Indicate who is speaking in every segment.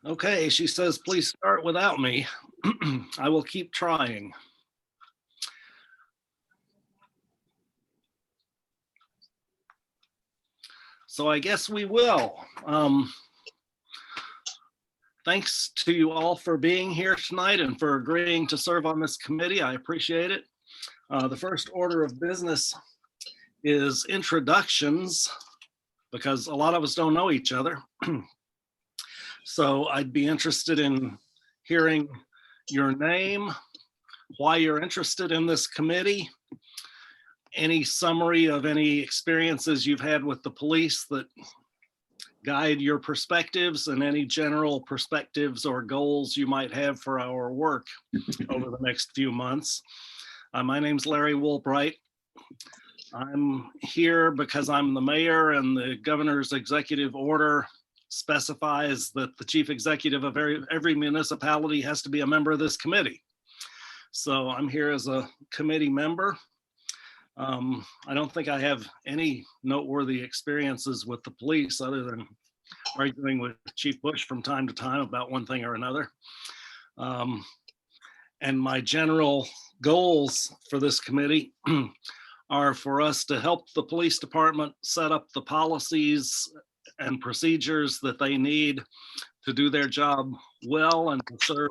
Speaker 1: Okay, she says, please start without me. I will keep trying. So I guess we will. Thanks to you all for being here tonight and for agreeing to serve on this committee. I appreciate it. The first order of business is introductions, because a lot of us don't know each other. So I'd be interested in hearing your name, why you're interested in this committee, any summary of any experiences you've had with the police that guide your perspectives, and any general perspectives or goals you might have for our work over the next few months. My name's Larry Woolbright. I'm here because I'm the mayor, and the governor's executive order specifies that the chief executive of every municipality has to be a member of this committee. So I'm here as a committee member. I don't think I have any noteworthy experiences with the police other than arguing with Chief Bush from time to time about one thing or another. And my general goals for this committee are for us to help the police department set up the policies and procedures that they need to do their job well and to serve.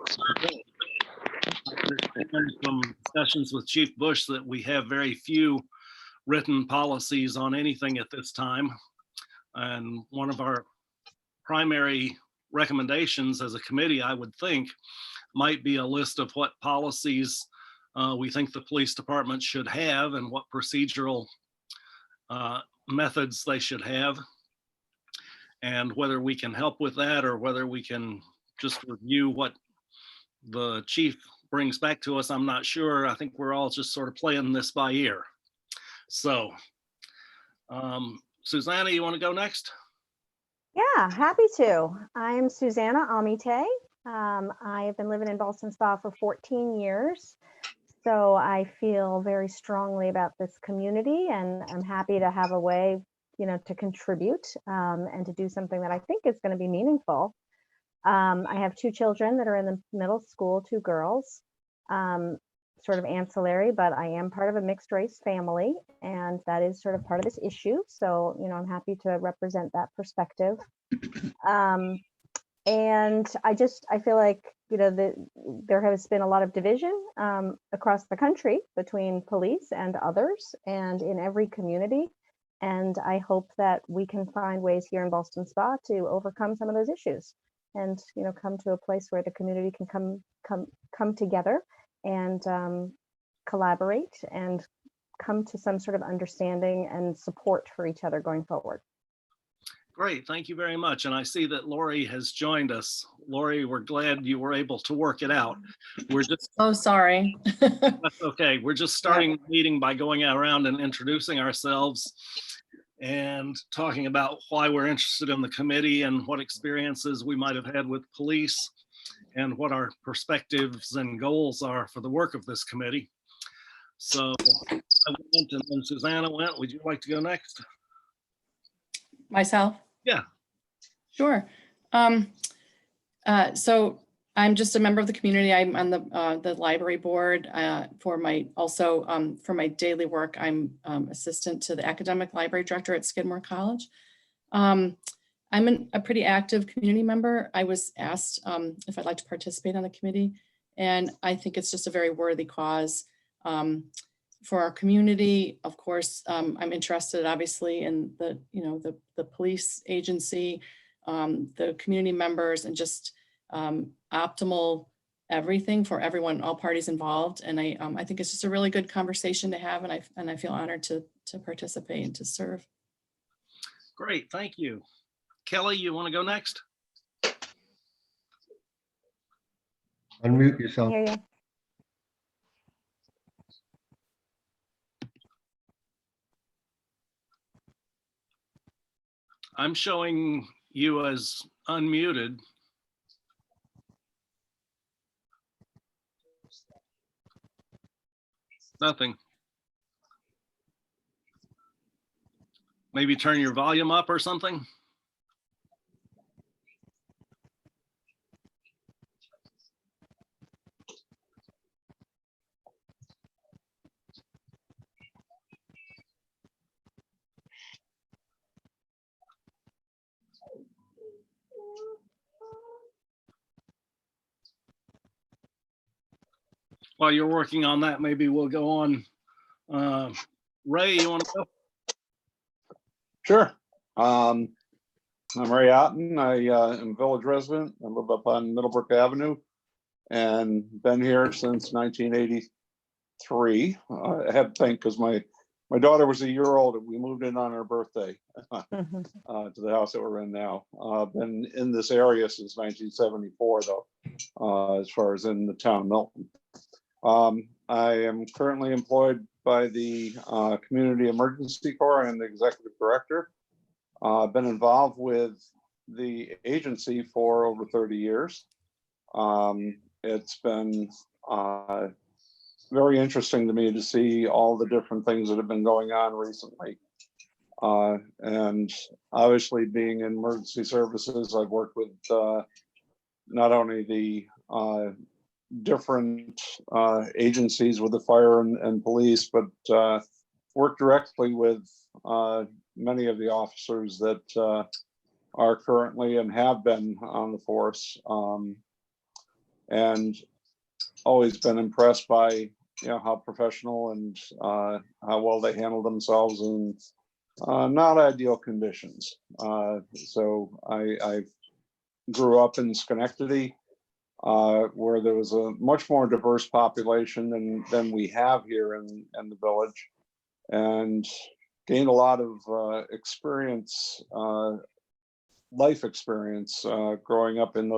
Speaker 1: From discussions with Chief Bush that we have very few written policies on anything at this time. And one of our primary recommendations as a committee, I would think, might be a list of what policies we think the police department should have and what procedural methods they should have, and whether we can help with that or whether we can just review what the chief brings back to us. I'm not sure. I think we're all just sort of playing this by ear. So, Susanna, you want to go next?
Speaker 2: Yeah, happy to. I'm Susanna Amite. I have been living in Ballston Spa for 14 years. So I feel very strongly about this community, and I'm happy to have a way, to contribute and to do something that I think is going to be meaningful. I have two children that are in the middle school, two girls, sort of ancillary, but I am part of a mixed race family, and that is sort of part of this issue. So, I'm happy to represent that perspective. And I feel like, there has been a lot of division across the country between police and others, and in every community. And I hope that we can find ways here in Ballston Spa to overcome some of those issues, and come to a place where the community can come together and collaborate and come to some sort of understanding and support for each other going forward.
Speaker 1: Great, thank you very much. And I see that Lori has joined us. Lori, we're glad you were able to work it out. We're just—
Speaker 3: Oh, sorry.
Speaker 1: That's okay. We're just starting the meeting by going around and introducing ourselves and talking about why we're interested in the committee and what experiences we might have had with police and what our perspectives and goals are for the work of this committee. So I went, and then Susanna went. Would you like to go next?
Speaker 3: Myself?
Speaker 1: Yeah.
Speaker 3: Sure. So I'm just a member of the community. I'm on the library board for my daily work. I'm assistant to the academic library director at Skidmore College. I'm a pretty active community member. I was asked if I'd like to participate on the committee, and I think it's just a very worthy cause for our community. Of course, I'm interested, obviously, in the police agency, the community members, and just optimal everything for everyone, all parties involved. And I think it's just a really good conversation to have, and I feel honored to participate and to serve.
Speaker 1: Great, thank you. Kelly, you want to go next?
Speaker 4: Unmute yourself.
Speaker 2: I hear you.
Speaker 1: I'm showing you as unmuted. Nothing. Maybe turn your volume up or something. while you're working on that, maybe we'll go on. Ray, you want to go?
Speaker 5: Sure. I'm Ray Otten. I am a village resident. I live up on Middlebrook Avenue and been here since 1983. I had to think because my daughter was a year old and we moved in on her birthday
Speaker 2: Mhm.
Speaker 5: to the house that we're in now. Been in this area since 1974 though, as far as in the town of Milton. I am currently employed by the Community Emergency Corps. I am the executive director. I've been involved with the agency for over 30 years. It's been very interesting to me to see all the different things that have been going on recently. And obviously being in emergency services, I've worked with not only the different agencies with the fire and police, but work directly with many of the officers that are currently and have been on the force, and always been impressed by how professional and how well they handle themselves in not ideal conditions. So I grew up in Schenectady, where there was a much more diverse population than we have here in the village, and gained a lot of experience, life experience, growing up in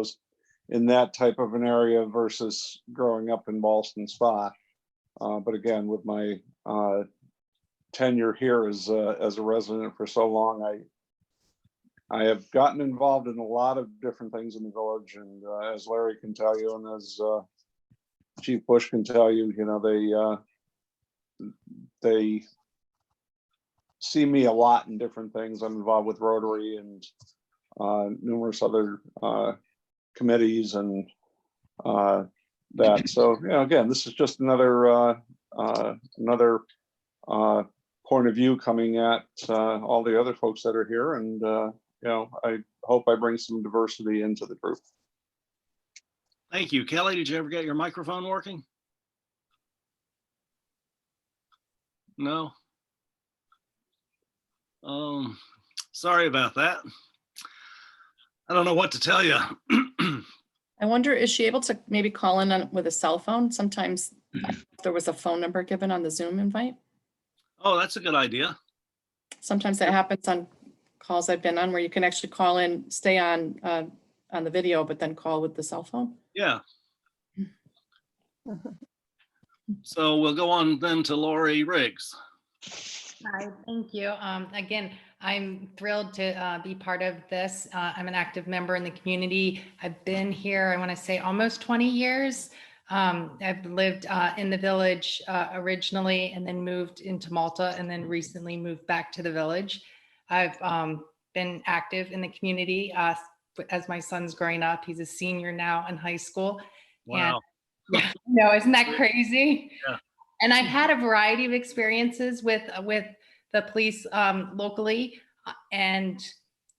Speaker 5: that type of an area versus growing up in Ballston Spa. But again, with my tenure here as a resident for so long, I have gotten involved in a lot of different things in the village, and as Larry can tell you, and as Chief Bush can tell you, they see me a lot in different things. I'm involved with Rotary and numerous other committees and that. So again, this is just another point of view coming at all the other folks that are here, and I hope I bring some diversity into the group.
Speaker 1: Thank you. Kelly, did you ever get your microphone working? No. Sorry about that. I don't know what to tell you.
Speaker 3: I wonder, is she able to maybe call in with a cell phone? Sometimes there was a phone number given on the Zoom invite.
Speaker 1: Oh, that's a good idea.
Speaker 3: Sometimes that happens on calls I've been on where you can actually call in, stay on the video, but then call with the cell phone.
Speaker 1: Yeah. So we'll go on then to Lori Riggs.
Speaker 6: Hi, thank you. Again, I'm thrilled to be part of this. I'm an active member in the community. I've been here, I want to say almost 20 years. I've lived in the village originally and then moved into Malta and then recently moved back to the village. I've been active in the community as my son's growing up. He's a senior now in high school.
Speaker 1: Wow.
Speaker 6: And, yeah, no, isn't that crazy?
Speaker 1: Yeah.
Speaker 6: And I've had a variety of experiences with the police locally, and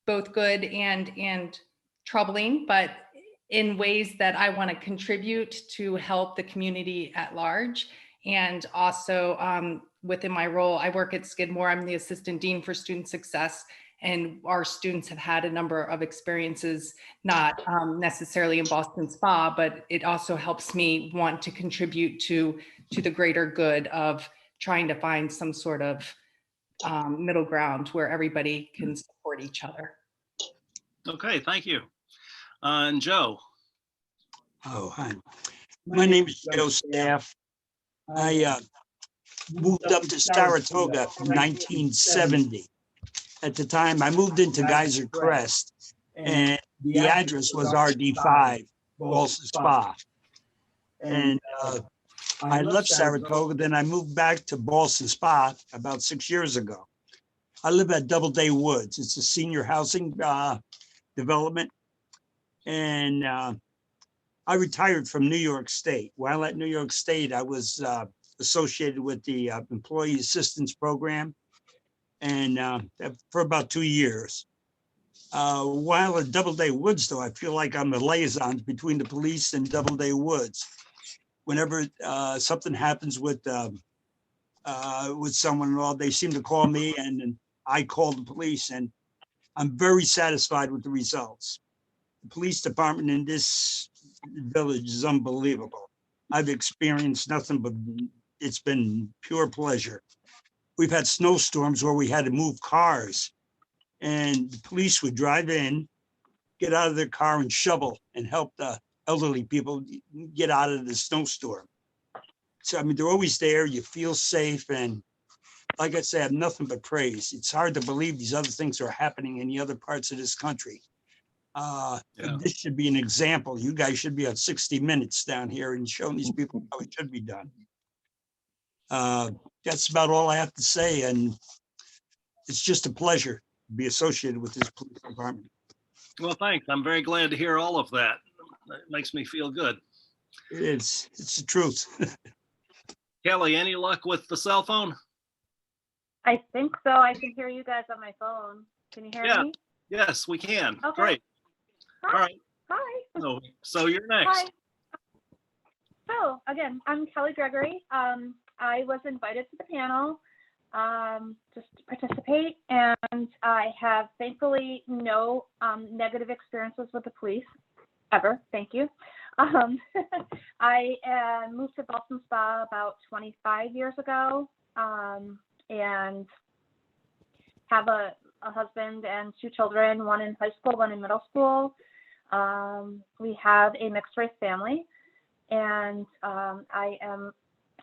Speaker 6: both good and troubling, but in ways that I want to contribute to help the community at large. And also within my role, I work at Skidmore. I'm the assistant dean for student success, and our students have had a number of experiences, not necessarily in Ballston Spa, but it also helps me want to contribute to the greater good of trying to find some sort of middle ground where everybody can support each other.
Speaker 1: Okay, thank you. And Joe.
Speaker 7: Oh, hi. My name is Joe Staff. I moved up to Saratoga from 1970. At the time, I moved into Geyser Crest, and the address was RD5, Ballston Spa. And I left Saratoga, then I moved back to Ballston Spa about 6 years ago. I live at Doubleday Woods. It's a senior housing development. And I retired from New York State. While at New York State, I was associated with the Employee Assistance Program, and for about 2 years. While at Doubleday Woods, though, I feel like I'm a liaison between the police and Doubleday Woods. whenever something happens with someone and all, they seem to call me and then I call the police, and I'm very satisfied with the results. The police department in this village is unbelievable. I've experienced nothing but it's been pure pleasure. We've had snowstorms where we had to move cars, and the police would drive in, get out of their car and shovel and help the elderly people get out of the snowstorm. So, I mean, they're always there. You feel safe. And like I say, I have nothing but praise. It's hard to believe these other things are happening in the other parts of this country.
Speaker 1: Yeah.
Speaker 7: This should be an example. You guys should be on 60 Minutes down here and showing these people how it should be done. That's about all I have to say. And it's just a pleasure to be associated with this police department.
Speaker 1: Well, thanks. I'm very glad to hear all of that. It makes me feel good.
Speaker 7: It's the truth.
Speaker 1: Kelly, any luck with the cell phone?
Speaker 8: I think so. I can hear you guys on my phone. Can you hear
Speaker 1: Yeah.
Speaker 8: me?
Speaker 1: Yes, we can.
Speaker 8: Okay.
Speaker 1: Great.
Speaker 8: Hi.
Speaker 1: All right.
Speaker 8: Hi.
Speaker 1: So you're next.
Speaker 8: Hi. So again, I'm Kelly Gregory. I was invited to the panel just to participate, and I have thankfully no negative experiences with the police ever. Thank you. I moved to Ballston Spa about 25 years ago, and have a husband and 2 children, one in high school, one in middle school. We have a mixed race family, and I am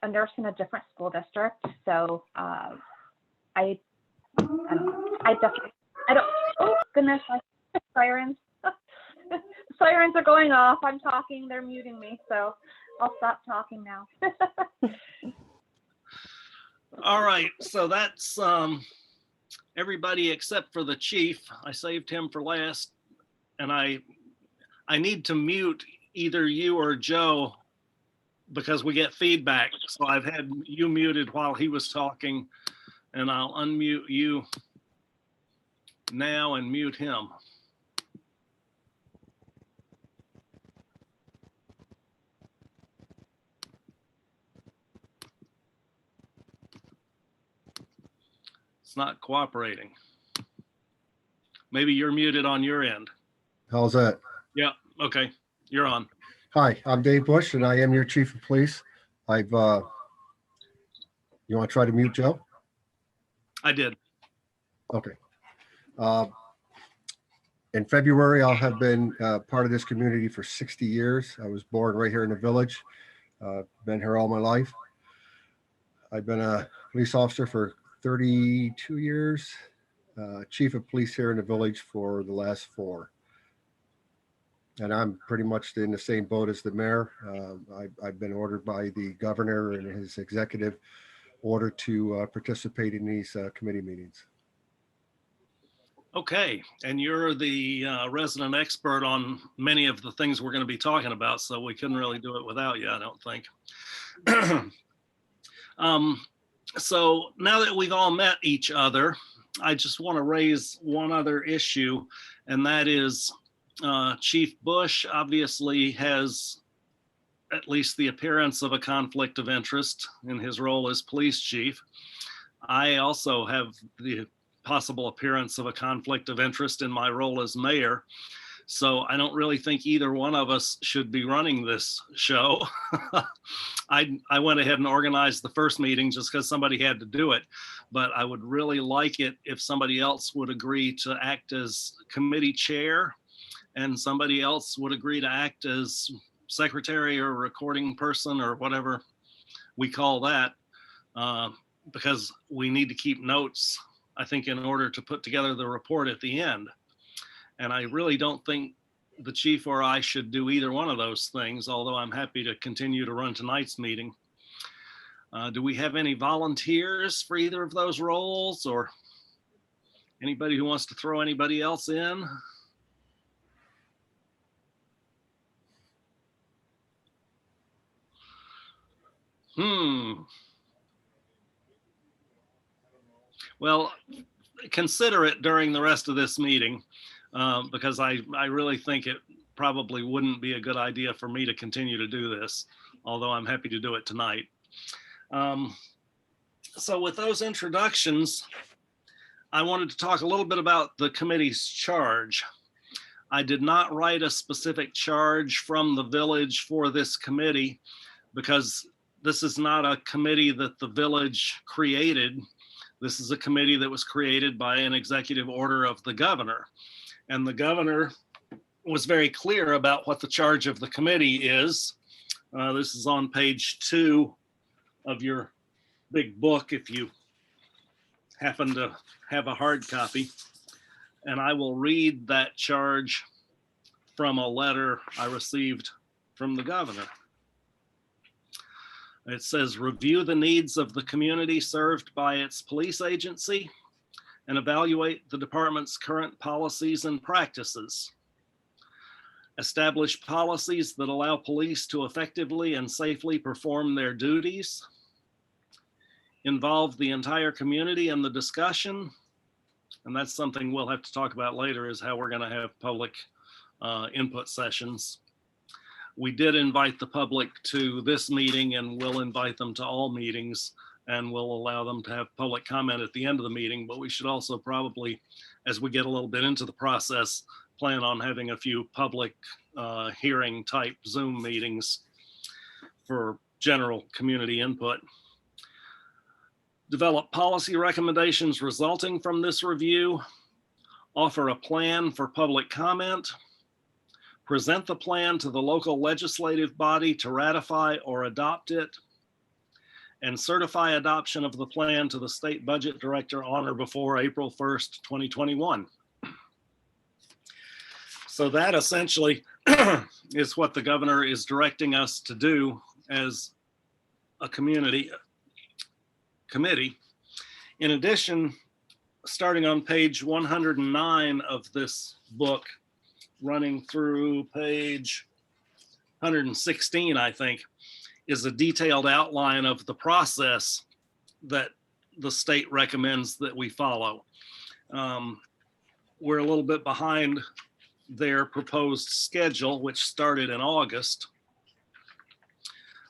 Speaker 8: a nurse in a different school district. So I definitely, oh goodness, sirens. Sirens are going off. I'm talking, they're muting me. So I'll stop talking now.
Speaker 1: All right. So that's everybody except for the chief. I saved him for last, and I need to mute either you or Joe because we get feedback. So I've had you muted while he was talking, and I'll unmute you now and mute him. It's not cooperating. Maybe you're muted on your end.
Speaker 4: How's that?
Speaker 1: Yeah. Okay. You're on.
Speaker 4: Hi, I'm Dave Bush, and I am your chief of police. You want to try to mute Joe?
Speaker 1: I did.
Speaker 4: Okay. In February, I'll have been part of this community for 60 years. I was born right here in the village. Been here all my life. I've been a police officer for 32 years, chief of police here in the village for the last 4. And I'm pretty much in the same boat as the mayor. I've been ordered by the governor and his executive order to participate in these committee meetings.
Speaker 1: Okay. And you're the resident expert on many of the things we're going to be talking about, so we couldn't really do it without you, I don't think. So now that we've all met each other, I just want to raise one other issue, and that is Chief Bush obviously has at least the appearance of a conflict of interest in his role as police chief. I also have the possible appearance of a conflict of interest in my role as mayor. So I don't really think either one of us should be running this show. I went ahead and organized the first meeting just because somebody had to do it, but I would really like it if somebody else would agree to act as committee chair and somebody else would agree to act as secretary or recording person or whatever we call that, because we need to keep notes, I think, in order to put together the report at the end. And I really don't think the chief or I should do either one of those things, although I'm happy to continue to run tonight's meeting. Do we have any volunteers for either of those roles, or anybody who wants to throw anybody else in? Well, consider it during the rest of this meeting, because I really think probably wouldn't be a good idea for me to continue to do this, although I'm happy to do it tonight. So with those introductions, I wanted to talk a little bit about the committee's charge. I did not write a specific charge from the village for this committee because this is not a committee that the village created. This is a committee that was created by an executive order of the governor. And the governor was very clear about what the charge of the committee is. This is on page 2 of your big book if you happen to have a hard copy. And I will read that charge from a letter I received from the governor. It says, review the needs of the community served by its police agency and evaluate the department's current policies and practices. Establish policies that allow police to effectively and safely perform their duties. Involve the entire community in the discussion. And that's something we'll have to talk about later, is how we're going to have public input sessions. We did invite the public to this meeting, and we'll invite them to all meetings, and we'll allow them to have public comment at the end of the meeting. But we should also probably, as we get a little bit into the process, plan on having a few public hearing type Zoom meetings for general community input. Develop policy recommendations resulting from this review. Offer a plan for public comment. Present the plan to the local legislative body to ratify or adopt it. And certify adoption of the plan to the state budget director on or before April 1st, 2021. So that essentially is what the governor is directing us to do as a committee. In addition, starting on page 109 of this book, running through page 116, I think, is a detailed outline of the process that the state recommends that we follow. We're a little bit behind their proposed schedule, which started in August,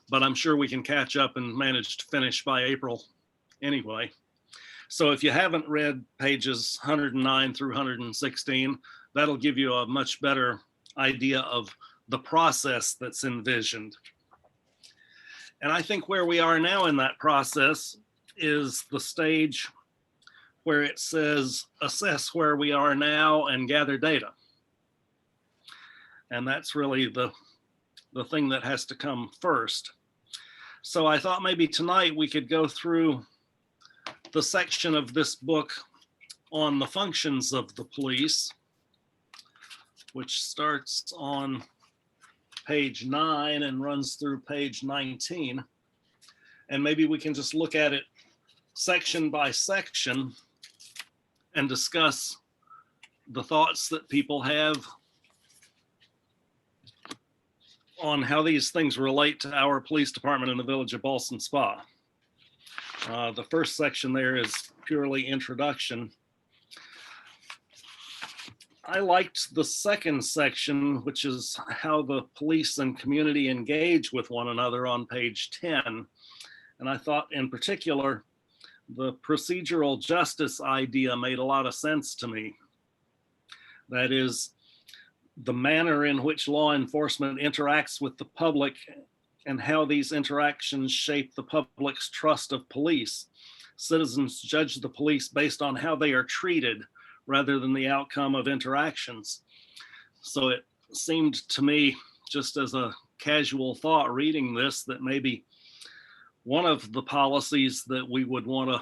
Speaker 1: but I'm sure we can catch up and manage to finish by April anyway. So if you haven't read pages 109 through 116, that'll give you a much better idea of the process that's envisioned. And I think where we are now in that process is the stage where it says, assess where we are now and gather data. And that's really the thing that has to come first. So I thought maybe tonight we could go through the section of this book on the functions of the police, which starts on page 9 and runs through page 19. And maybe we can just look at it section by section and discuss the thoughts that people have on how these things relate to our police department in the village of Ballston Spa. The first section there is purely introduction. I liked the second section, which is how the police and community engage with one another on page 10. And I thought in particular, the procedural justice idea made a lot of sense to me. That is, the manner in which law enforcement interacts with the public and how these interactions shape the public's trust of police. Citizens judge the police based on how they are treated rather than the outcome of interactions. So it seemed to me, just as a casual thought reading this, that maybe one of the policies that we would want to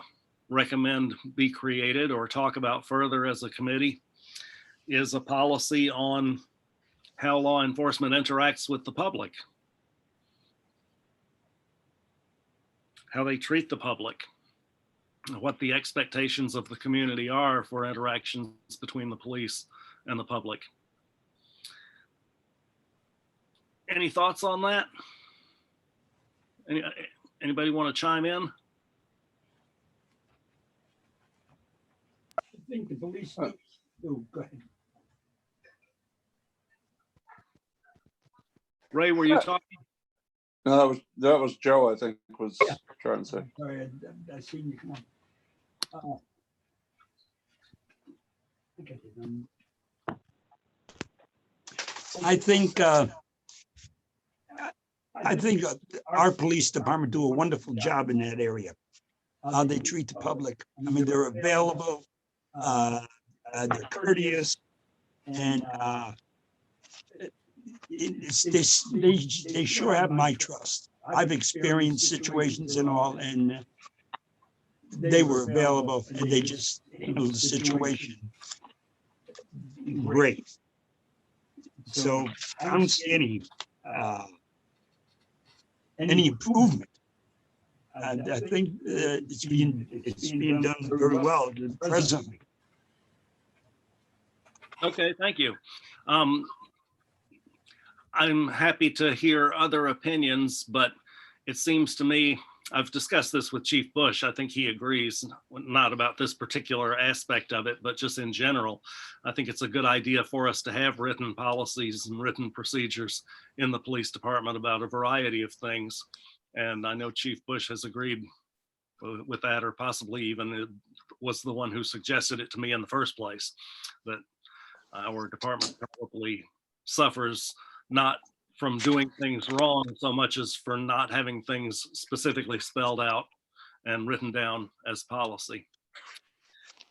Speaker 1: recommend be created or talk about further as a committee is a policy on how law enforcement interacts with the public, how they treat the public, what the expectations of the community are for interactions between the police and the public. Any thoughts on that? Anybody want to chime in?
Speaker 7: I think the police. Oh, go ahead.
Speaker 1: Ray, were you talking?
Speaker 5: No, that was Joe, I think, was trying to say.
Speaker 7: Sorry, I seen you come on. I think our police department do a wonderful job in that area. How they treat the public. I mean, they're available, they're courteous, and they sure have my trust. I've experienced situations and all, and they were available, and they just handled the situation great. So I don't see any improvement. And I think it's being done very well presently.
Speaker 1: Okay, thank you. I'm happy to hear other opinions, but it seems to me, I've discussed this with Chief Bush. I think he agrees, not about this particular aspect of it, but just in general. I think it's a good idea for us to have written policies and written procedures in the police department about a variety of things. And I know Chief Bush has agreed with that, or possibly even was the one who suggested it to me in the first place, that our department probably suffers not from doing things wrong so much as for not having things specifically spelled out and written down as policy.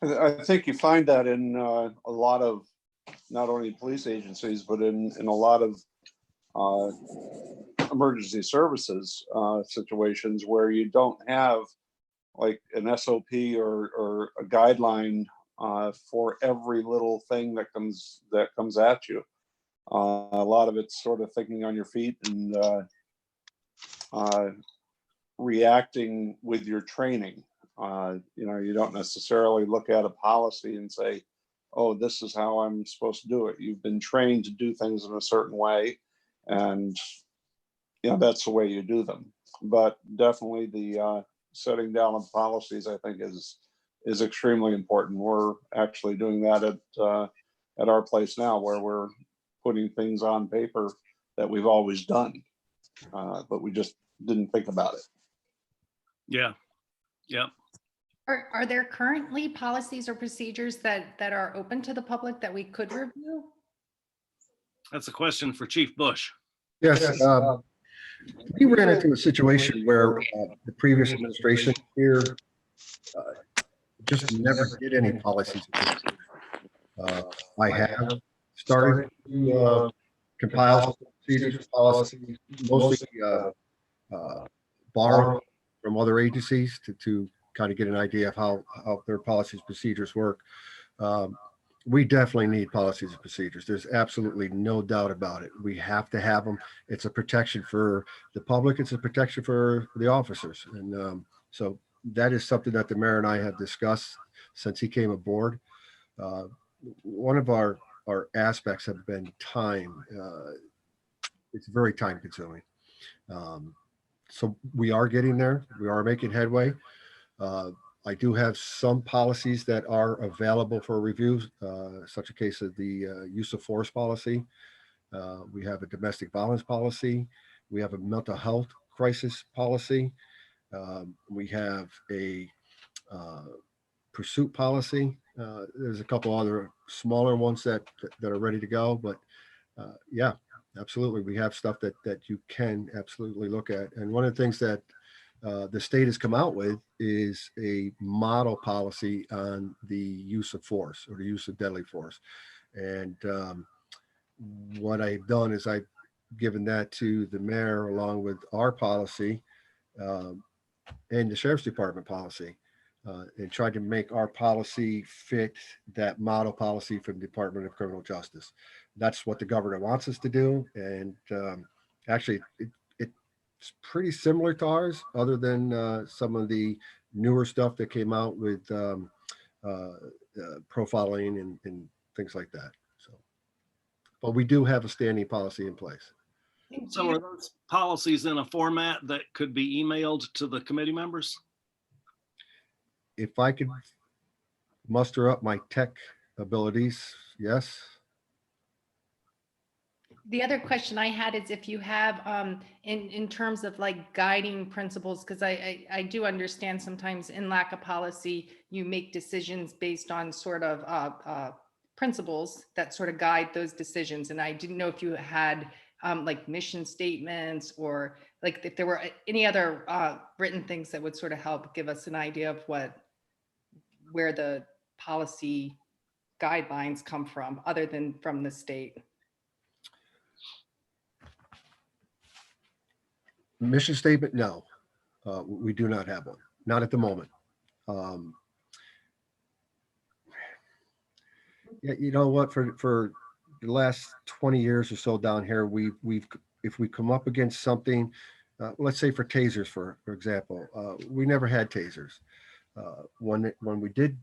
Speaker 5: I think you find that in a lot of, not only police agencies, but in a lot of emergency services situations where you don't have like an SOP or a guideline for every little thing that comes at you. A lot of it's sort of thinking on your feet and reacting with your training. You don't necessarily look at a policy and say, oh, this is how I'm supposed to do it. You've been trained to do things in a certain way, and that's the way you do them. But definitely the setting down of policies, I think, is extremely important. We're actually doing that at our place now, where we're putting things on paper that we've always done, but we just didn't think about it.
Speaker 1: Yeah.
Speaker 6: Are there currently policies or procedures that are open to the public that we could review?
Speaker 1: That's a question for Chief Bush.
Speaker 4: Yes, we ran into a situation where the previous administration here just never did any policies. I have started to compile procedures, policies, mostly borrow from other agencies to kind of get an idea of how their policies, procedures work. We definitely need policies and procedures. There's absolutely no doubt about it. We have to have them. It's a protection for the public. It's a protection for the officers. And so that is something that the mayor and I have discussed since he came aboard. One of our aspects have been time. It's very time consuming. So we are getting there. We are making headway. I do have some policies that are available for review, such a case of the use of force policy. We have a domestic violence policy. We have a mental health crisis policy. We have a pursuit policy. There's a couple other smaller ones that are ready to go, but yeah, absolutely. We have stuff that you can absolutely look at. And one of the things that the state has come out with is a model policy on the use of force or the use of deadly force. And what I've done is I've given that to the mayor along with our policy and the sheriff's department policy, and tried to make our policy fit that model policy from the Department of Criminal Justice. That's what the governor wants us to do. And actually, it's pretty similar to ours, other than some of the newer stuff that came out with profiling and things like that. So, but we do have a standing policy in place.
Speaker 1: So are those policies in a format that could be emailed to the committee members?
Speaker 4: If I could muster up my tech abilities, yes.
Speaker 6: The other question I had is if you have, in terms of like guiding principles, because I do understand sometimes in lack of policy, you make decisions based on sort of principles that sort of guide those decisions. And I didn't know if you had like mission statements or like if there were any other written things that would sort of help give us an idea of where the policy guidelines come from, other than from the state.
Speaker 4: Mission statement, no. We do not have one, not at the moment. Yeah, you know what, for the last 20 years or so down here, if we come up against something, let's say for tasers, for example, we never had tasers. When we did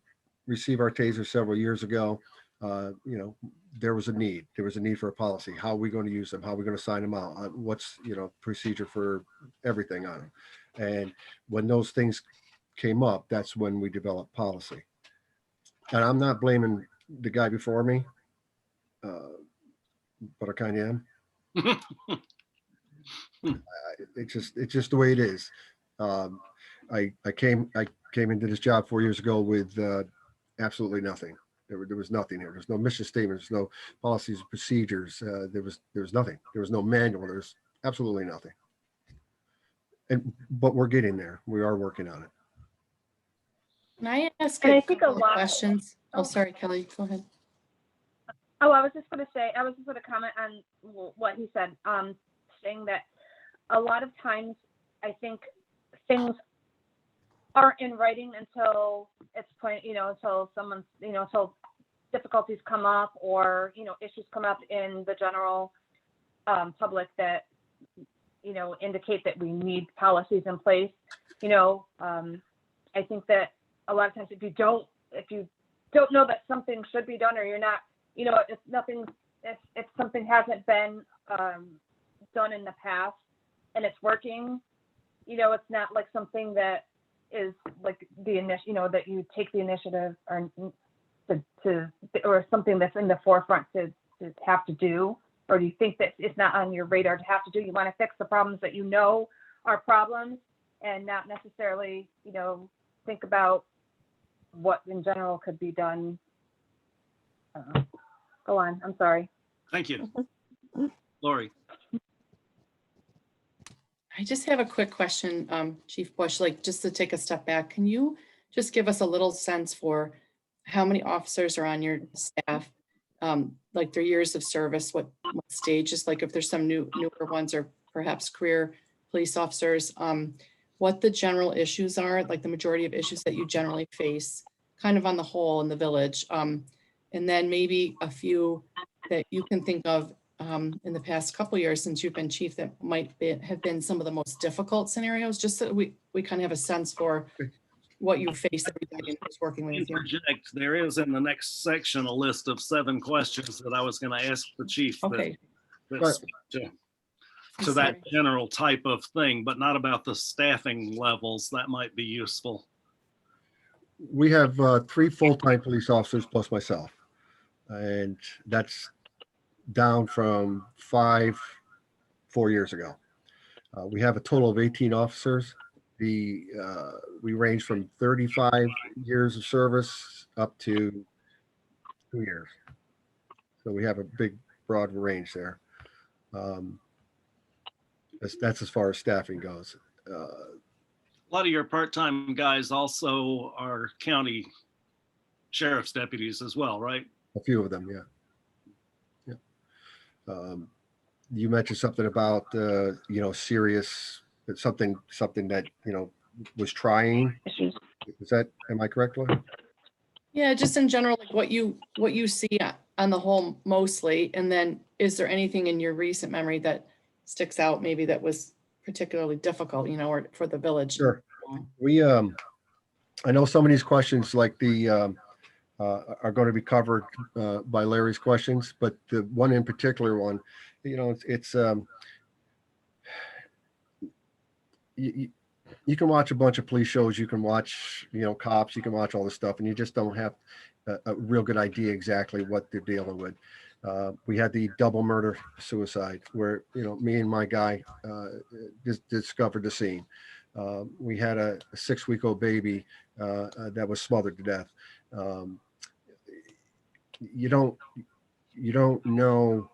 Speaker 4: receive our tasers several years ago, you know, there was a need for a policy. How are we going to use them? How are we going to sign them out? What's, you know, procedure for everything on them? And when those things came up, that's when we developed policy. And I'm not blaming the guy before me, but I kind of am. It's just the way it is. I came into this job 4 years ago with absolutely nothing. There was nothing here. There's no mission statement. There's no policies and procedures. There was nothing. There was no manual. There's absolutely nothing. But we're getting there. We are working on it.
Speaker 3: Can I ask
Speaker 8: And
Speaker 3: a
Speaker 8: I think a
Speaker 3: couple of
Speaker 8: lot-
Speaker 3: questions?
Speaker 8: Oh.
Speaker 3: Oh, sorry, Kelly, go ahead.
Speaker 8: Oh, I was just going to comment on what he said, saying that a lot of times I think things aren't in writing until it's point, until someone's, until difficulties come up or, issues come up in the general public that, indicate that we need policies in place. I think that a lot of times if you don't know that something should be done or you're not, if something hasn't been done in the past and it's working, it's not like something that is like that you take the initiative or something that's in the forefront to have to do, or do you think that it's not on your radar to have to do? You want to fix the problems that are problems and not necessarily, think about what in general could be done. Go on, I'm sorry.
Speaker 1: Thank you. Lori.
Speaker 3: I just have a quick question, Chief Bush, like just to take a step back. Can you just give us a little sense for how many officers are on your staff? Like their years of service, what stages, like if there's some newer ones or perhaps career police officers, what the general issues are, like the majority of issues that you generally face kind of on the whole in the village. And then maybe a few that you can think of in the past couple of years since you've been chief that might have been some of the most difficult scenarios, just so that we kind of have a sense for what you face every day and who's working with you.
Speaker 1: Interject. There is in the next section a list of 7 questions that I was going to ask the chief.
Speaker 3: Okay.
Speaker 1: that speak to that general type of thing, but not about the staffing levels. That might be useful.
Speaker 4: We have 3 full-time police officers plus myself, and that's down from 5 4 years ago. We have a total of 18 officers. We range from 35 years of service up to 2 years. So we have a big, broad range there. That's as far as staffing goes.
Speaker 1: A lot of your part-time guys also are county sheriff's deputies as well, right?
Speaker 4: A few of them, yeah. You mentioned something about serious, something that was trying. Am I correct, Laura?
Speaker 3: Yeah, just in general, like what you see on the whole mostly, and then is there anything in your recent memory that sticks out, maybe that was particularly difficult, or for the village?
Speaker 4: Sure. I know some of these questions, like the are going to be covered by Larry's questions, but the one in particular one, it's you can watch a bunch of police shows, you can watch, cops, you can watch all this stuff, and you just don't have a real good idea exactly what they're dealing with. We had the double murder suicide where, me and my guy discovered the scene. We had a 6-week-old baby that was smothered to death. You don't know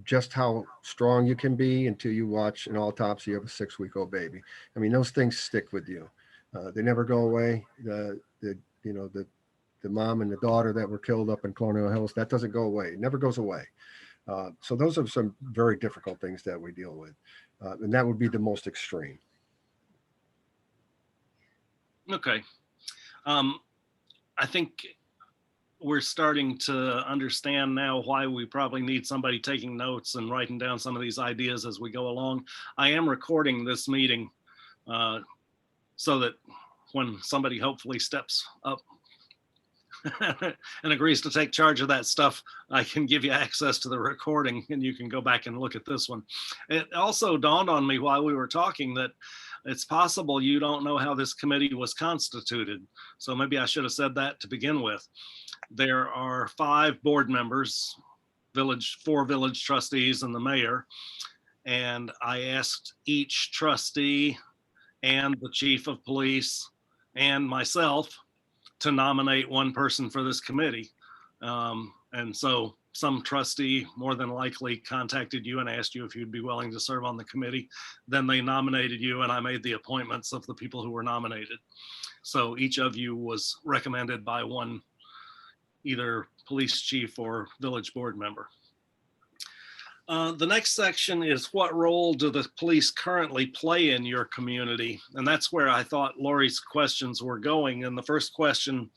Speaker 4: just how strong you can be until you watch an autopsy of a 6-week-old baby. I mean, those things stick with you. They never go away. The mom and the daughter that were killed up in Colonial Hills, that doesn't go away. It never goes away. So those are some very difficult things that we deal with. And that would be the most extreme.
Speaker 1: Okay. I think we're starting to understand now why we probably need somebody taking notes and writing down some of these ideas as we go along. I am recording this meeting so that when somebody hopefully steps up and agrees to take charge of that stuff, I can give you access to the recording and you can go back and look at this one. It also dawned on me while we were talking that it's possible you don't know how this committee was constituted. So maybe I should have said that to begin with. There are 5 board members, 4 village trustees and the mayor. And I asked each trustee and the chief of police and myself to nominate one person for this committee. And so some trustee more than likely contacted you and asked you if you'd be willing to serve on the committee. Then they nominated you and I made the appointments of the people who were nominated. So each of you was recommended by one, either police chief or village board member. The next section is what role do the police currently play in your community? And that's where I thought Lori's questions were going. And the first question,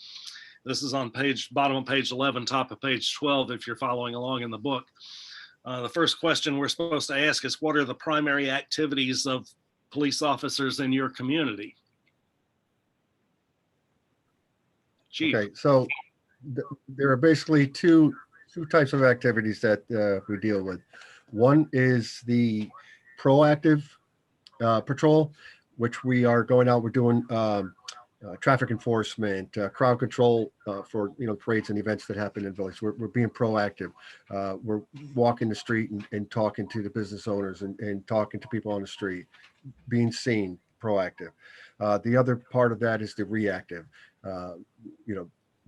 Speaker 1: this is on bottom of page 11, top of page 12, if you're following along in the book. The first question we're supposed to ask is, what are the primary activities of police officers in your community? Chief.
Speaker 4: Okay, so there are basically two types of activities that we deal with. One is the proactive patrol, which we are going out, we're doing traffic enforcement, crowd control for parades and events that happen in village. We're being proactive. We're walking the street and talking to the business owners and talking to people on the street, being seen, proactive. The other part of that is the reactive.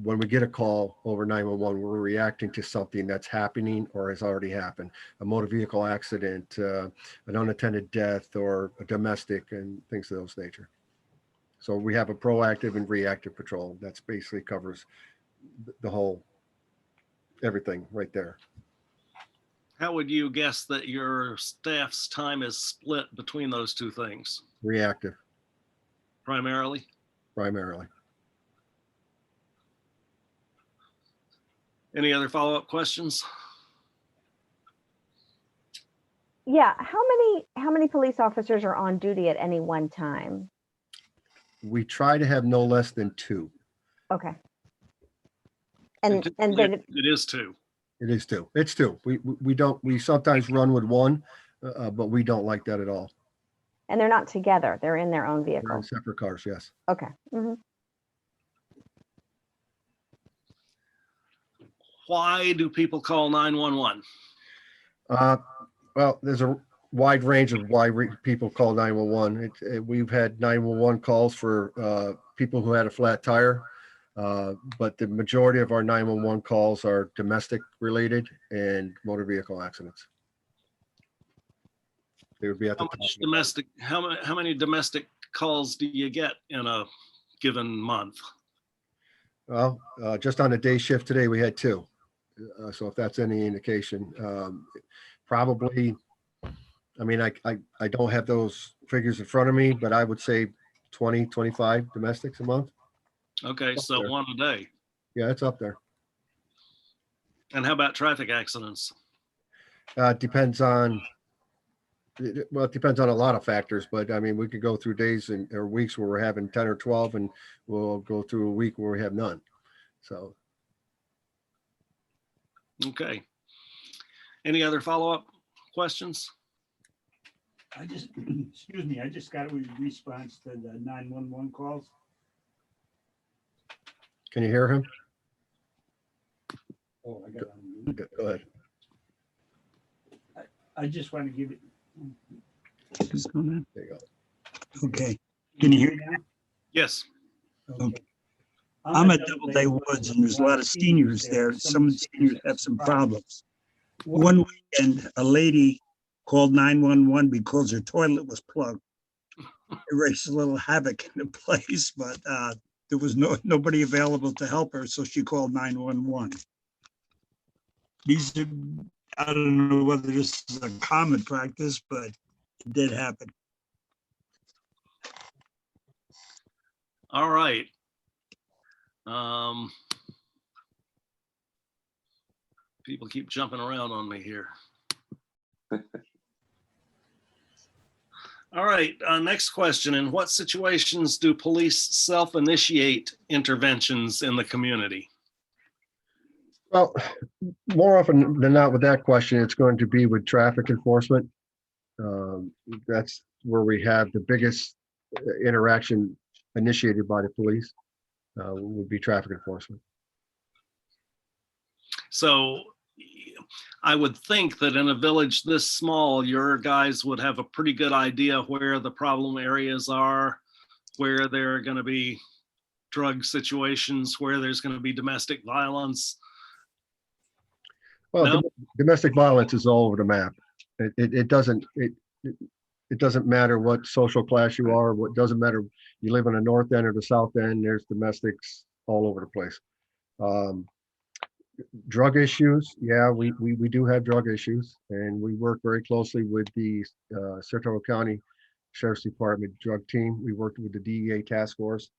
Speaker 4: When we get a call over 911, we're reacting to something that's happening or has already happened, a motor vehicle accident, an unattended death, or a domestic, and things of those nature. So we have a proactive and reactive patrol. That's basically covers the whole, everything right there.
Speaker 1: How would you guess that your staff's time is split between those two things?
Speaker 4: Reactive,
Speaker 1: Primarily?
Speaker 4: primarily.
Speaker 1: Any other follow-up questions?
Speaker 2: Yeah, how many police officers are on duty at any one time?
Speaker 4: We try to have no less than 2.
Speaker 2: Okay. And
Speaker 1: typically
Speaker 2: then
Speaker 1: it is 2.
Speaker 4: It is 2. It's 2. We sometimes run with 1, but we don't like that at all.
Speaker 2: and they're not together. They're in their own
Speaker 4: They're in
Speaker 2: vehicle.
Speaker 4: separate cars, yes.
Speaker 2: Okay. Mhm.
Speaker 1: Why do people call 911?
Speaker 4: Well, there's a wide range of why people call 911. We've had 911 calls for people who had a flat tire, but the majority of our 911 calls are domestic related and motor vehicle accidents. They would be at the top.
Speaker 1: How many domestic calls do you get in a given month?
Speaker 4: Well, just on a day shift today, we had 2. So if that's any indication, probably, I mean, I don't have those figures in front of me, but I would say 20, 25 domestics a month.
Speaker 1: Okay, so
Speaker 4: there.
Speaker 1: 1 a day.
Speaker 4: Yeah, it's up there.
Speaker 1: And how about traffic accidents?
Speaker 4: Depends on, well, it depends on a lot of factors, but I mean, we could go through days or weeks where we're having 10 or 12, and we'll go through a week where we have none. So.
Speaker 1: Okay. Any other follow-up questions?
Speaker 7: Excuse me, I just got a response to the 911 calls.
Speaker 4: Can you hear him?
Speaker 7: Oh, I got on mute.
Speaker 4: Go ahead.
Speaker 7: I just want to give it. What's going on?
Speaker 4: There you go.
Speaker 7: Okay, can you hear me now?
Speaker 1: Yes.
Speaker 7: Okay. I'm at Doubleday Woods and there's a lot of seniors there. Some of the seniors have some problems. One weekend, a lady called 911 because her toilet was plugged. It raised a little havoc in the place, but there was nobody available to help her, so she called 911. These are, I don't know whether this is a common practice, but it did happen.
Speaker 1: All right. People keep jumping around on me here. All right, next question. In what situations do police self-initiate interventions in the community?
Speaker 4: Well, more often than not with that question, it's going to be with traffic enforcement. That's where we have the biggest interaction initiated by the police, would be traffic enforcement.
Speaker 1: So I would think that in a village this small, your guys would have a pretty good idea where the problem areas are, where there are going to be drug situations, where there's going to be domestic violence.
Speaker 4: Well,
Speaker 1: No?
Speaker 4: domestic violence is all over the map. It doesn't matter what social class you are. What doesn't matter, you live in the north end or the south end. There's domestics all over the place. Drug issues, yeah, we do have drug issues, and we work very closely with the Saratoga County Sheriff's Department drug team. We worked with the DEA task force.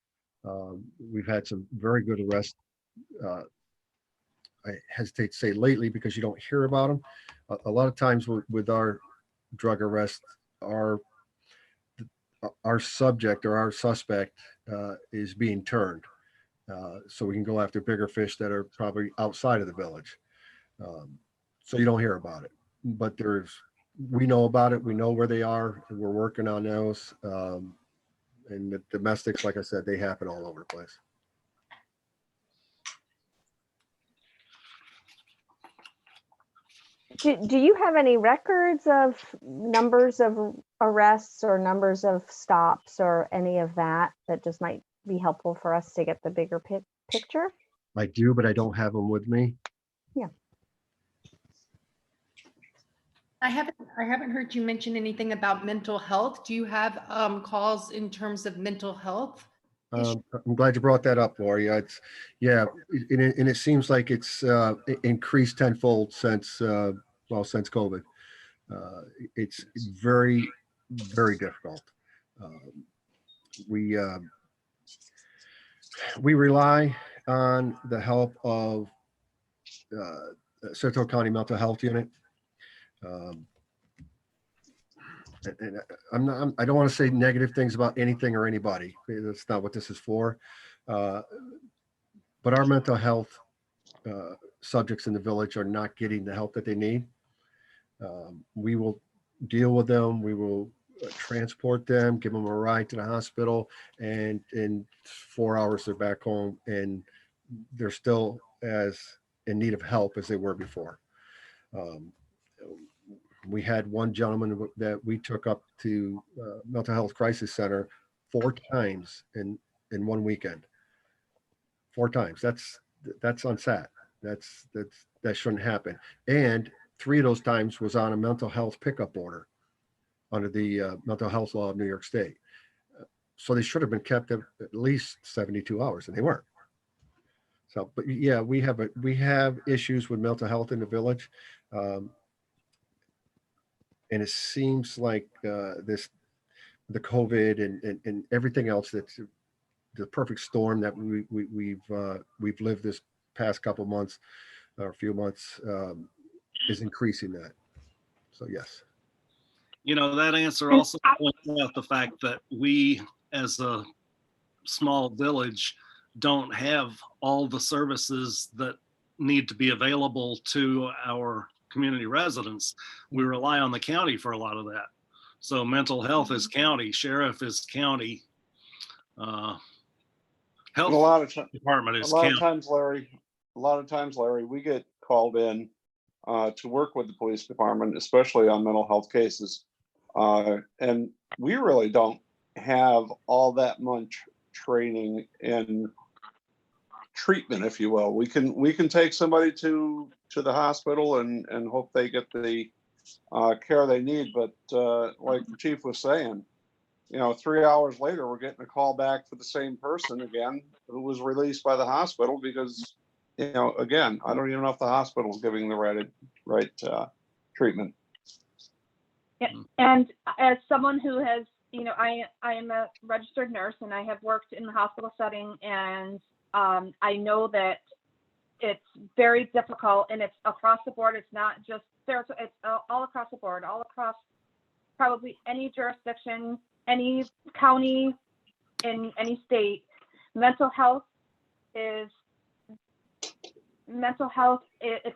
Speaker 4: We've had some very good arrests. I hesitate to say lately because you don't hear about them. A lot of times with our drug arrests, our subject or our suspect is being turned. So we can go after bigger fish that are probably outside of the village. So you don't hear about it, but we know about it. We know where they are, and we're working on those. And the domestics, like I said, they happen all over the place.
Speaker 2: Do you have any records of numbers of arrests or numbers of stops or any of that just might be helpful for us to get the bigger picture?
Speaker 4: I do, but I don't have them with me.
Speaker 2: Yeah.
Speaker 6: I haven't heard you mention anything about mental health. Do you have calls in terms of mental health?
Speaker 4: I'm glad you brought that up, Lori. And it seems like it's increased tenfold since COVID. It's very, very difficult. We rely on the help of Saratoga County Mental Health Unit. And I don't want to say negative things about anything or anybody. That's not what this is for. But our mental health subjects in the village are not getting the help that they need. We will deal with them. We will transport them, give them a ride to the hospital, and in 4 hours they're back home, and they're still as in need of help as they were before. We had one gentleman that we took up to mental health crisis center 4 times in 1 weekend. 4 times. That's unsat. That shouldn't happen. And 3 of those times was on a mental health pickup order under the mental health law of New York State. So they should have been kept at least 72 hours, and they weren't. So, but yeah, we have issues with mental health in the village. And it seems like the COVID and everything else, that's the perfect storm that we've lived this past couple months or a few months is increasing that. So yes.
Speaker 1: You know, that answer also points out the fact that we, as a small village, don't have all the services that need to be available to our community residents. We rely on the county for a lot of that. So mental health is county, sheriff is county, health
Speaker 5: a lot of
Speaker 1: department is
Speaker 5: a lot
Speaker 1: county.
Speaker 5: of times, Larry, we get called in to work with the police department, especially on mental health cases. And we really don't have all that much training in treatment, if you will. We can take somebody to the hospital and hope they get the care they need. But like the chief was saying, 3 hours later, we're getting a call back for the same person again who was released by the hospital because, again, I don't even know if the hospital is giving the right treatment.
Speaker 8: Yeah. And as someone who has, I am a registered nurse and I have worked in the hospital setting, and I know that it's very difficult, and it's across the board. It's not just there. It's all across the board, all across probably any jurisdiction, any county, in any state. Mental health, it's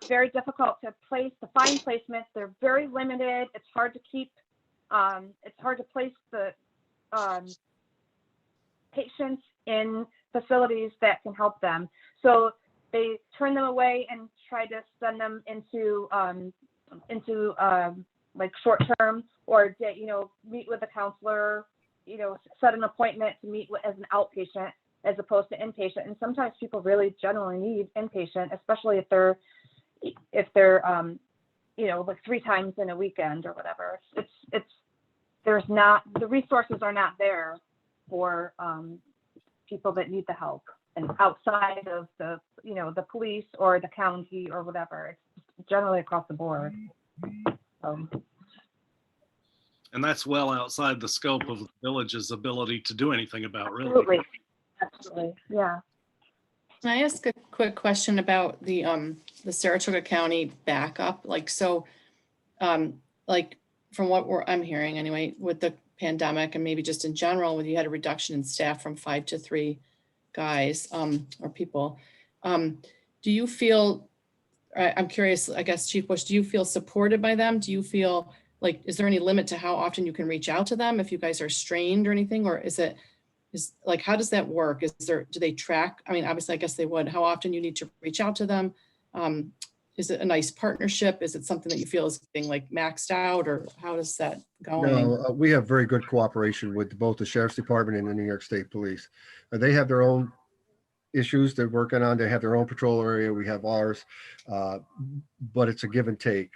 Speaker 8: very difficult to find placements. They're very limited. It's hard to keep, it's hard to place the patients in facilities that can help them. So they turn them away and try to send them into like short term, or meet with a counselor, set an appointment to meet as an outpatient as opposed to inpatient. And sometimes people really generally need inpatient, especially if they're like 3 times in a weekend or whatever. The resources are not there for people that need the help, and outside of the police or the county or whatever. It's generally across the board.
Speaker 1: And that's well outside the scope of the village's ability to do anything about, really.
Speaker 8: Absolutely, yeah.
Speaker 3: Can I ask a quick question about the Saratoga County backup? Like from what I'm hearing anyway, with the pandemic and maybe just in general, when you had a reduction in staff from 5 to 3 guys or people, do you feel, I'm curious, I guess, Chief Bush, do you feel supported by them? Do you feel like, is there any limit to how often you can reach out to them if you guys are strained or anything? Or is how does that work? Do they track? I mean, obviously, I guess they would. How often you need to reach out to them? Is it a nice partnership? Is it something that you feel is being like maxed out, or how is that going?
Speaker 4: No, we have very good cooperation with both the Sheriff's Department and the New York State Police. They have their own issues they're working on. They have their own patrol area. We have ours, but it's a give and take.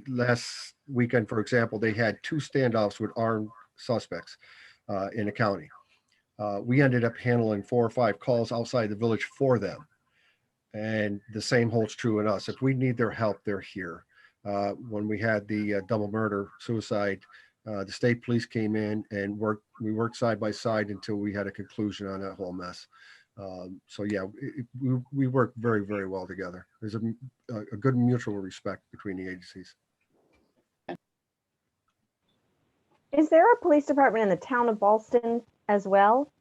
Speaker 4: Last weekend, for example, they had 2 standoffs with armed suspects in the county. We ended up handling 4 or 5 calls outside the village for them. And the same holds true in us. If we need their help, they're here. When we had the double murder suicide, the state police came in and we worked side by side until we had a conclusion on that whole mess. So yeah, we work very, very well together. There's a good mutual respect between the agencies.
Speaker 2: Is there a police department in the town of Ballston as well?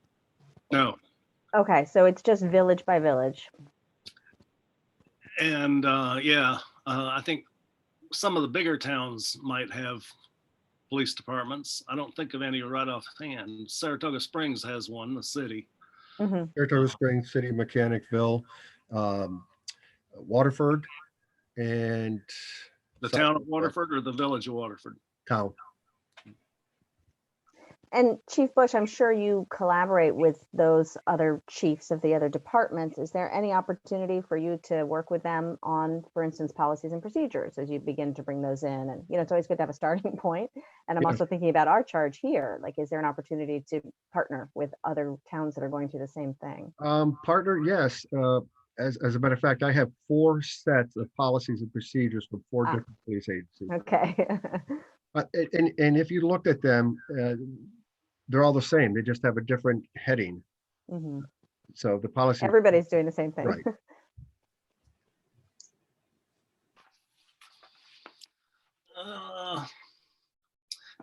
Speaker 1: No.
Speaker 2: Okay, so it's just village by village.
Speaker 1: And I think some of the bigger towns might have police departments. I don't think of any right offhand. Saratoga Springs has one, the city.
Speaker 2: Mm-hmm.
Speaker 4: Saratoga Springs, City, Mechanicville, Waterford, and
Speaker 1: The town of Waterford or the village of Waterford?
Speaker 4: Town.
Speaker 2: And Chief Bush, I'm sure you collaborate with those other chiefs of the other departments. Is there any opportunity for you to work with them on, for instance, policies and procedures as you begin to bring those in? And, it's always good to have a starting point. And I'm also thinking about our charge here. Like, is there an opportunity to partner with other towns that are going through the same thing?
Speaker 4: Partner, yes. As a matter of fact, I have 4 sets of policies and procedures for 4 different police agencies.
Speaker 2: Okay.
Speaker 4: And if you looked at them, they're all the same. They just have a different heading.
Speaker 2: Mm-hmm.
Speaker 4: So the policy.
Speaker 2: Everybody's doing the same thing.
Speaker 4: Right.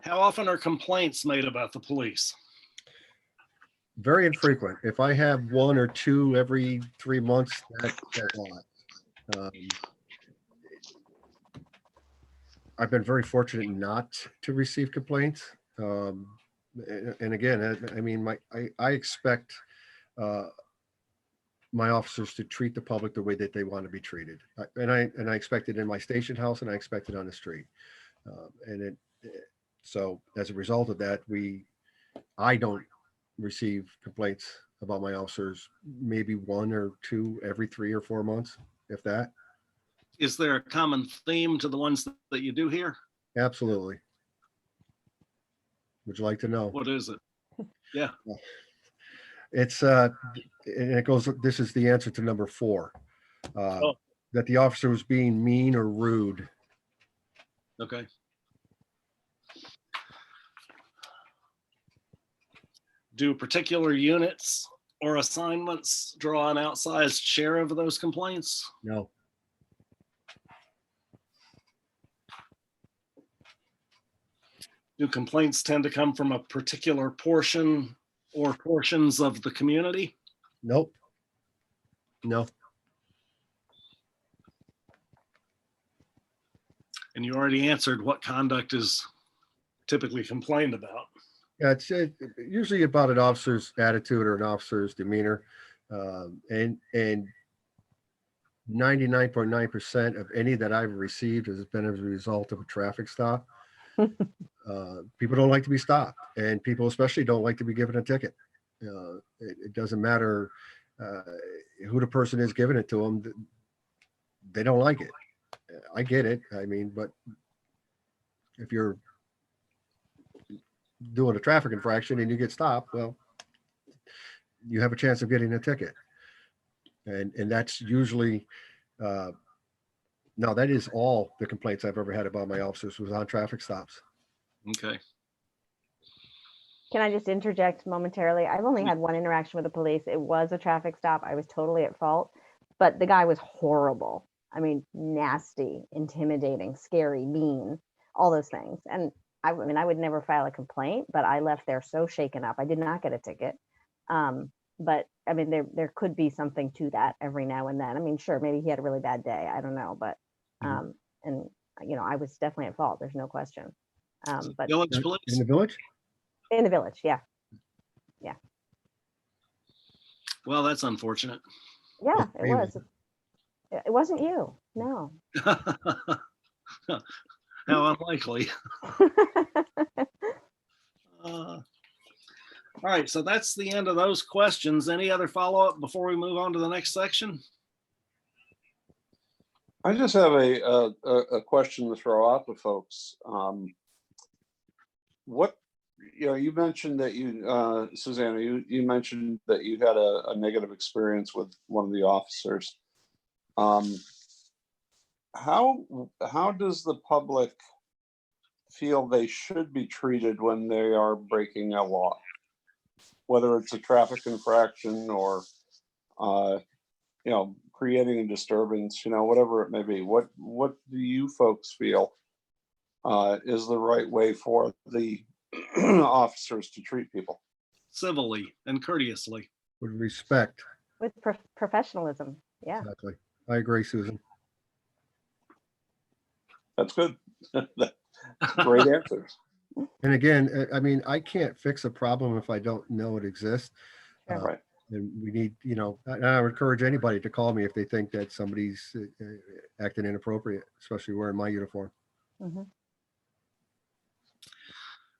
Speaker 1: How often are complaints made about the police?
Speaker 4: Very infrequent. If I have 1 or 2 every 3 months, that's a lot. I've been very fortunate not to receive complaints. And again, I mean, I expect my officers to treat the public the way that they want to be treated. And I expect it in my station house, and I expect it on the street. So as a result of that, I don't receive complaints about my officers, maybe 1 or 2 every 3 or 4 months, if that.
Speaker 1: Is there a common theme to the ones that you do hear?
Speaker 4: Absolutely. Would you like to know?
Speaker 1: What is it? Yeah.
Speaker 4: It's and it goes, this is the answer to number 4.
Speaker 1: Oh.
Speaker 4: That the officer was being mean or rude.
Speaker 1: Okay. Do particular units or assignments draw an outsized share of those complaints?
Speaker 4: No.
Speaker 1: Do complaints tend to come from a particular portion or portions of the community?
Speaker 4: Nope. No.
Speaker 1: And you already answered what conduct is typically complained about.
Speaker 4: Yeah, it's usually about an officer's attitude or an officer's demeanor. And 99.9% of any that I've received has been as a result of a traffic stop. People don't like to be stopped, and people especially don't like to be given a ticket. It doesn't matter who the person is giving it to them. They don't like it. I get it. I mean, but if you're doing a traffic infraction and you get stopped, well, you have a chance of getting a ticket. And that's usually, no, that is all the complaints I've ever had about my officers was on traffic stops.
Speaker 1: Okay.
Speaker 2: Can I just interject momentarily? I've only had one interaction with the police. It was a traffic stop. I was totally at fault, but the guy was horrible. I mean, nasty, intimidating, scary, mean, all those things. And I mean, I would never file a complaint, but I left there so shaken up. I did not get a ticket. But I mean, there could be something to that every now and then. I mean, sure, maybe he had a really bad day. I don't know, but and you know, I was definitely at fault. There's no question. But
Speaker 1: Village police?
Speaker 4: In the village?
Speaker 2: in the village, yeah,
Speaker 1: Well, that's unfortunate.
Speaker 2: yeah, it
Speaker 4: Really?
Speaker 2: was. It wasn't you, no.
Speaker 1: How unlikely. All right, so that's the end of those questions. Any other follow-up before we move on to the next section?
Speaker 5: I just have a question to throw out to folks. What, you know, you mentioned that you, Susanna, you mentioned that you had a negative experience with one of the officers. How does the public feel they should be treated when they are breaking a law? Whether it's a traffic infraction or, you know, creating a disturbance, you know, whatever it may be. What do you folks feel is the right way for the officers to treat people?
Speaker 1: Civilly and courteously.
Speaker 4: With respect.
Speaker 2: With professionalism, yeah.
Speaker 4: Exactly. I agree, Susan.
Speaker 5: That's good. Great answers.
Speaker 4: And again, I mean, I can't fix a problem if I don't know it exists.
Speaker 5: Right.
Speaker 4: And we need, you know, and I would encourage anybody to call me if they think that somebody's acting inappropriate, especially wearing my uniform.
Speaker 2: Mhm.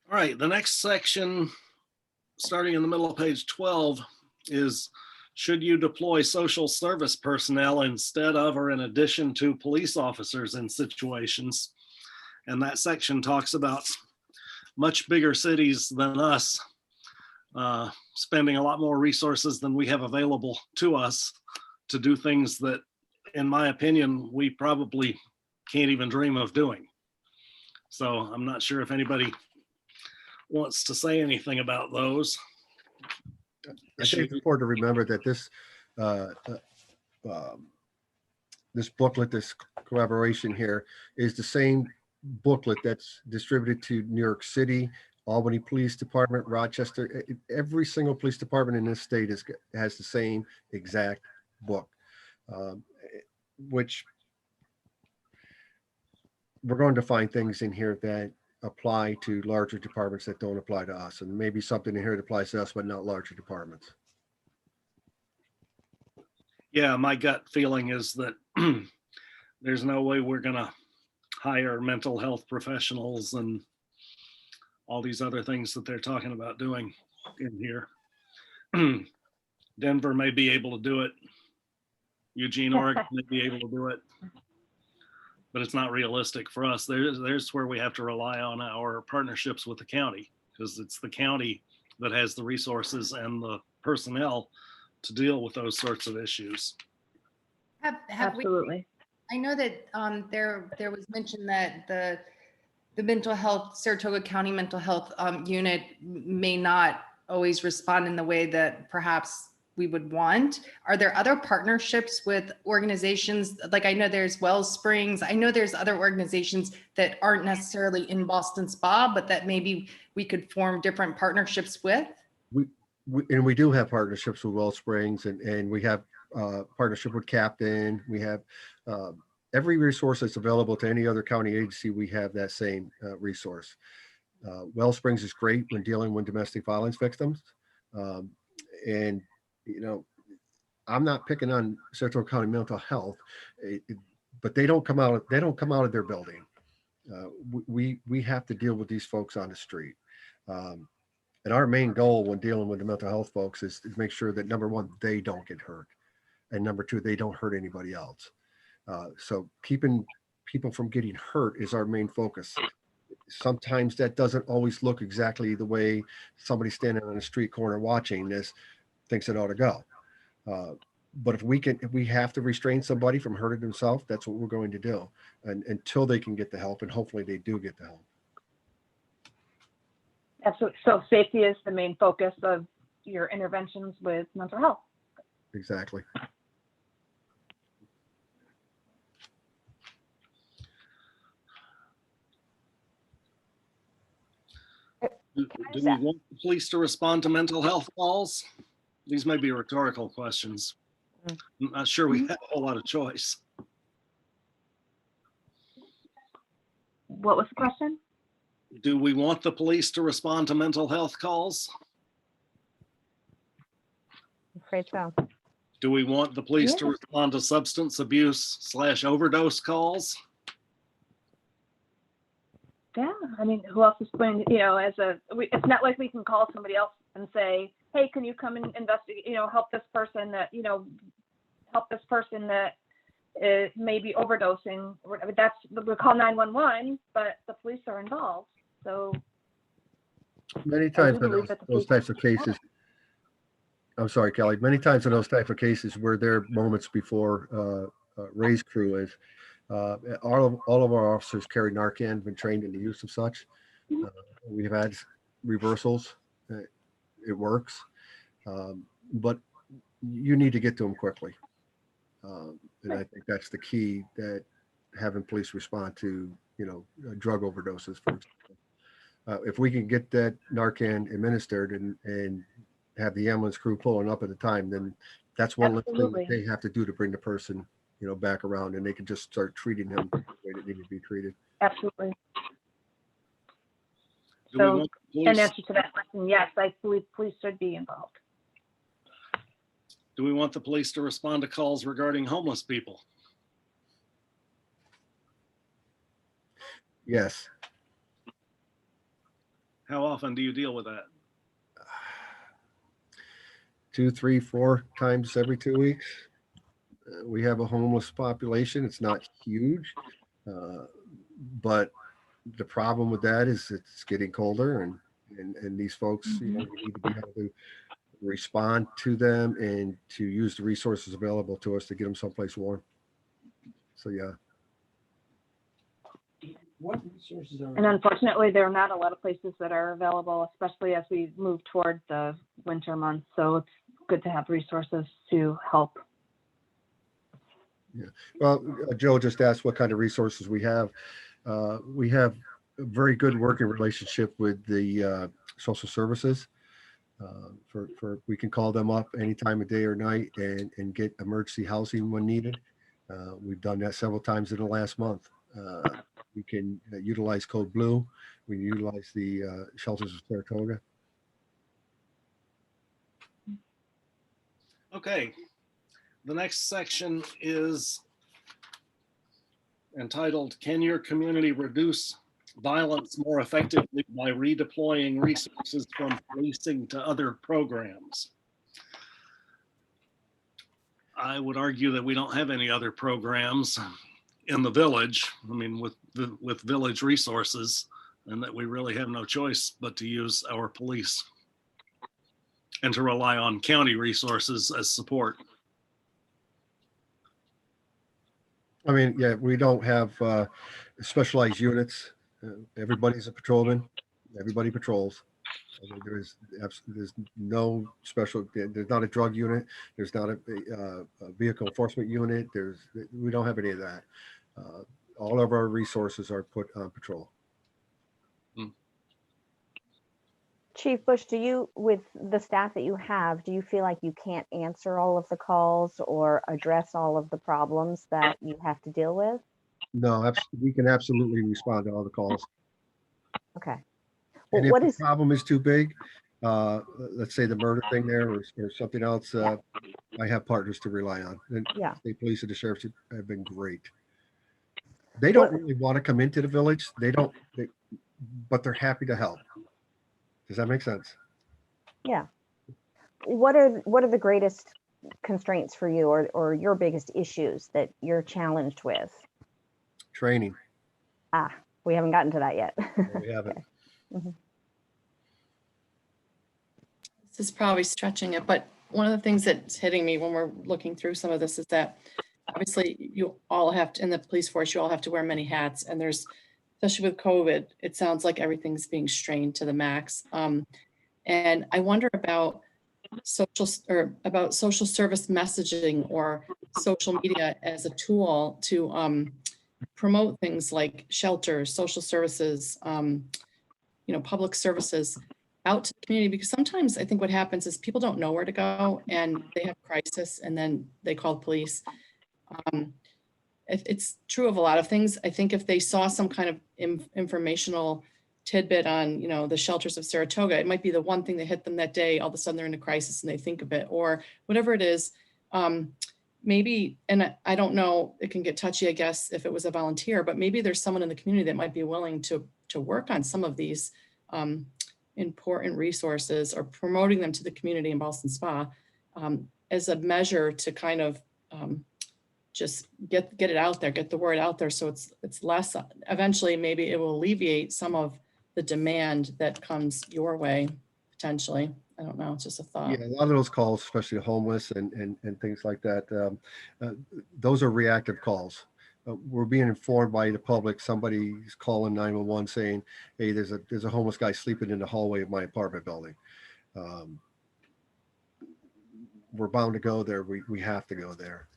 Speaker 1: All right, the next section, starting in the middle of page 12, is should you deploy social service personnel instead of or in addition to police officers in situations? And that section talks about much bigger cities than us spending a lot more resources than we have available to us to do things that, in my opinion, we probably can't even dream of doing. So I'm not sure if anybody wants to say anything about those.
Speaker 4: I think it's important to remember that this booklet, this collaboration here, is the same booklet that's distributed to New York City, Albany Police Department, Rochester. Every single police department in this state has the same exact book, which we're going to find things in here that apply to larger departments that don't apply to us, and maybe something in here that applies to us, but not larger departments.
Speaker 1: Yeah, my gut feeling is that there's no way we're gonna hire mental health professionals and all these other things that they're talking about doing in here. Denver may be able to do it. Eugene, Oregon may be able to do it. But it's not realistic for us. There's where we have to rely on our partnerships with the county, because it's the county that has the resources and the personnel to deal with those sorts of issues.
Speaker 6: Have we,
Speaker 8: Absolutely.
Speaker 6: I know that there was mention that the mental health, Saratoga County Mental Health Unit may not always respond in the way that perhaps we would want. Are there other partnerships with organizations? Like I know there's Wellsprings. I know there's other organizations that aren't necessarily in Ballston Spa, but that maybe we could form different partnerships with.
Speaker 4: We do have partnerships with Wellsprings, and we have partnership with Captain. We have every resource that's available to any other county agency. We have that same resource. Wellsprings is great when dealing with domestic violence victims. And, you know, I'm not picking on Saratoga County Mental Health, but they don't come out of their building. We have to deal with these folks on the street. And our main goal when dealing with the mental health folks is to make sure that, number one, they don't get hurt. And number two, they don't hurt anybody else. So keeping people from getting hurt is our main focus. Sometimes that doesn't always look exactly the way somebody standing on a street corner watching this thinks it ought to go. But if we have to restrain somebody from hurting themselves, that's what we're going to do, and until they can get the help, and hopefully they do get the help.
Speaker 8: Absolutely. So safety is the main focus of your interventions with mental health.
Speaker 4: Exactly.
Speaker 1: Do we want the police to respond to mental health calls? These may be rhetorical questions. I'm not sure we have a whole lot of choice.
Speaker 8: What was the question?
Speaker 1: Do we want the police to respond to mental health calls?
Speaker 2: I'm afraid so.
Speaker 1: Do we want the police to respond to substance abuse / overdose calls?
Speaker 8: Yeah, I mean, who else is going to, it's not like we can call somebody else and say, hey, can you come and investigate, help this person that is maybe overdosing. We call 911, but the police are involved. So
Speaker 4: many times in those types of cases, I'm sorry, Kelly, many times in those types of cases where they're moments before Ray's crew is, all of our officers carry Narcan, been trained in the use of such. We've had reversals. It works. But you need to get to them quickly. And I think that's the key, that having police respond to, drug overdoses, for example. If we can get that Narcan administered and have the ambulance crew pulling up at the time, then that's one less thing that they have to do to bring the person, back around, and they can just start treating them the way that need to be treated.
Speaker 8: Absolutely.
Speaker 1: Do we
Speaker 8: So,
Speaker 1: want the
Speaker 8: in
Speaker 1: police,
Speaker 8: answer to that question, yes, I believe police should be involved.
Speaker 1: do we want the police to respond to calls regarding homeless people?
Speaker 4: Yes.
Speaker 1: How often do you deal with that?
Speaker 4: 2, 3, 4 times every 2 weeks. We have a homeless population. It's not huge, but the problem with that is it's getting colder, and these folks, we need to be able to respond to them and to use the resources available to us to get them someplace warm. So yeah.
Speaker 7: What resources are?
Speaker 8: And unfortunately, there are not a lot of places that are available, especially as we move toward the winter months. So it's good to have resources to help.
Speaker 4: Yeah. Well, Joe just asked what kind of resources we have. We have a very good working relationship with the social services. We can call them up any time of day or night and get emergency housing when needed. We've done that several times in the last month. We can utilize Code Blue. We utilize the shelters of Saratoga.
Speaker 1: Okay. The next section is entitled, "Can your community reduce violence more effectively by redeploying resources from policing to other programs?" I would argue that we don't have any other programs in the village. I mean, with village resources, and that we really have no choice but to use our police and to rely on county resources as support.
Speaker 4: I mean, yeah, we don't have specialized units. Everybody's a patrolman. Everybody patrols. I mean, there's no special. There's not a drug unit. There's not a vehicle enforcement unit. We don't have any of that. All of our resources are put on patrol.
Speaker 2: Chief Bush, with the staff that you have, do you feel like you can't answer all of the calls or address all of the problems that you have to deal with?
Speaker 4: No, we can absolutely respond to all the calls.
Speaker 2: Okay.
Speaker 4: And
Speaker 2: Well,
Speaker 4: if the problem is too big, let's say the murder thing there or something else, I have partners to rely on. And
Speaker 2: Yeah.
Speaker 4: state police and the sheriffs have been great. They don't really want to come into the village. But they're happy to help. Does that make sense?
Speaker 2: Yeah. What are the greatest constraints for you, or your biggest issues that you're challenged with?
Speaker 4: Training.
Speaker 2: We haven't gotten to that yet.
Speaker 4: No, we haven't.
Speaker 2: Okay. Mhm.
Speaker 3: This is probably stretching it, but one of the things that's hitting me when we're looking through some of this is that obviously you all have to, in the police force, you all have to wear many hats, and there's, especially with COVID, it sounds like everything's being strained to the max. And I wonder about social service messaging or social media as a tool to promote things like shelters, social services, public services out to the community, because sometimes I think what happens is people don't know where to go and they have crisis and then they call the police. It's true of a lot of things. I think if they saw some kind of informational tidbit on, the shelters of Saratoga, it might be the one thing that hit them that day. All of a sudden they're in a crisis and they think of it, or whatever it is. Maybe, and I don't know, it can get touchy, I guess, if it was a volunteer, but maybe there's someone in the community that might be willing to work on some of these important resources or promoting them to the community in Ballston Spa as a measure to kind of just get it out there, get the word out there. So it's less, eventually maybe it will alleviate some of the demand that comes your way, potentially. I don't know, it's just a thought.
Speaker 4: Yeah, a lot of those calls, especially the homeless and things like that, those are reactive calls. We're being informed by the public. Somebody's calling 911 saying, "Hey, there's a homeless guy sleeping in the hallway of my apartment building." We're bound to go there. We have to go there,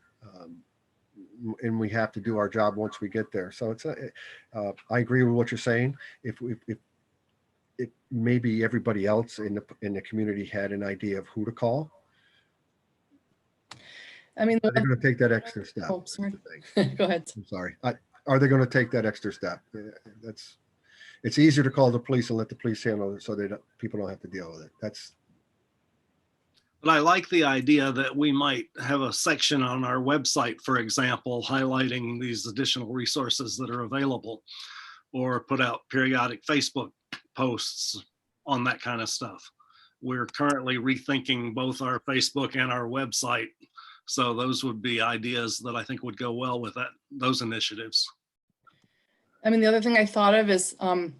Speaker 4: and we have to do our job once we get there. So I agree with what you're saying. If it maybe everybody else in the community had an idea of who to call.
Speaker 3: I mean,
Speaker 4: are they going to take that extra step?
Speaker 3: Oh, sorry. Go ahead.
Speaker 4: I'm sorry. Are they going to take that extra step? It's easier to call the police and let the police handle it so people don't have to deal with it.
Speaker 1: But I like the idea that we might have a section on our website, for example, highlighting these additional resources that are available, or put out periodic Facebook posts on that kind of stuff. We're currently rethinking both our Facebook and our website. So those would be ideas that I think would go well with those initiatives.
Speaker 3: I mean, the other thing I thought of is I'm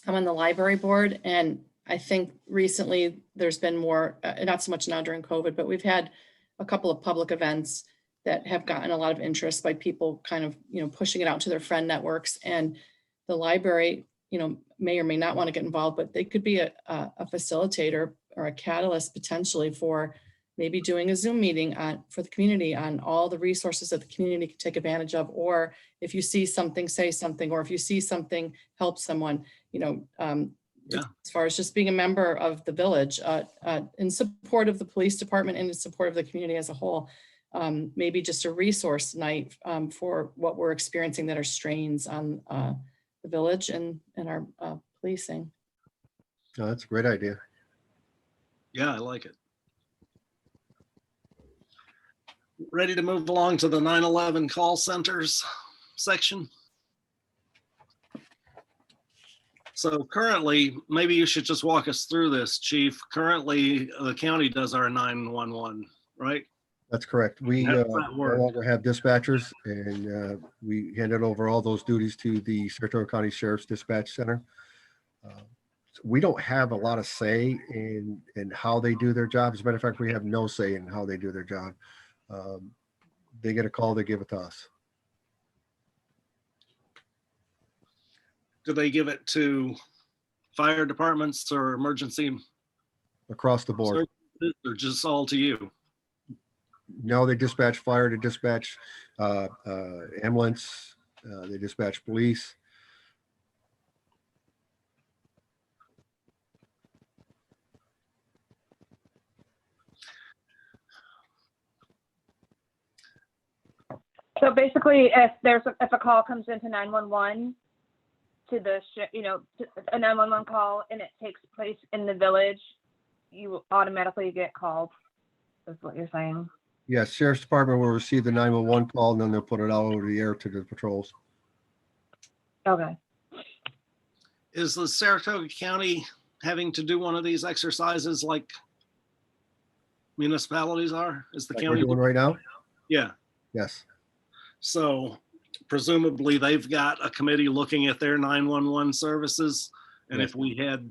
Speaker 3: on the library board, and I think recently there's been more, not so much now during COVID, but we've had a couple of public events that have gotten a lot of interest by people kind of, pushing it out to their friend networks. And the library, may or may not want to get involved, but they could be a facilitator or a catalyst potentially for maybe doing a Zoom meeting for the community on all the resources that the community can take advantage of. Or if you see something, say something, or if you see something, help someone, as far as just being a member of the village in support of the police department and in support of the community as a whole. Maybe just a resource night for what we're experiencing that are strains on the village and our policing.
Speaker 4: Oh, that's a great idea.
Speaker 1: Yeah, I like it. ready to move along to the 911 call centers section? So currently, maybe you should just walk us through this, Chief. Currently, the county does our 911, right?
Speaker 4: That's correct. We
Speaker 1: How does
Speaker 4: no
Speaker 1: that work?
Speaker 4: longer have dispatchers, and we handed over all those duties to the Saratoga County Sheriff's Dispatch Center. So we don't have a lot of say in how they do their job. As a matter of fact, we have no say in how they do their job. They get a call, they give it to us.
Speaker 1: Do they give it to fire departments or emergency
Speaker 4: Across the board.
Speaker 1: services, or just all to you?
Speaker 4: No, they dispatch fire, they dispatch ambulance, they dispatch police.
Speaker 8: So basically, if a call comes into 911 to the, to a 911 call and it takes place in the village, you automatically get called, is what you're saying?
Speaker 4: Yes, Sheriff's Department will receive the 911 call and then they'll put it out over the air to the patrols.
Speaker 8: Okay.
Speaker 1: Is the Saratoga County having to do one of these exercises like municipalities are? Is the
Speaker 4: Like we're
Speaker 1: county?
Speaker 4: doing right now?
Speaker 1: Yeah.
Speaker 4: Yes.
Speaker 1: So presumably they've got a committee looking at their 911 services. And
Speaker 4: Yes.
Speaker 1: if we had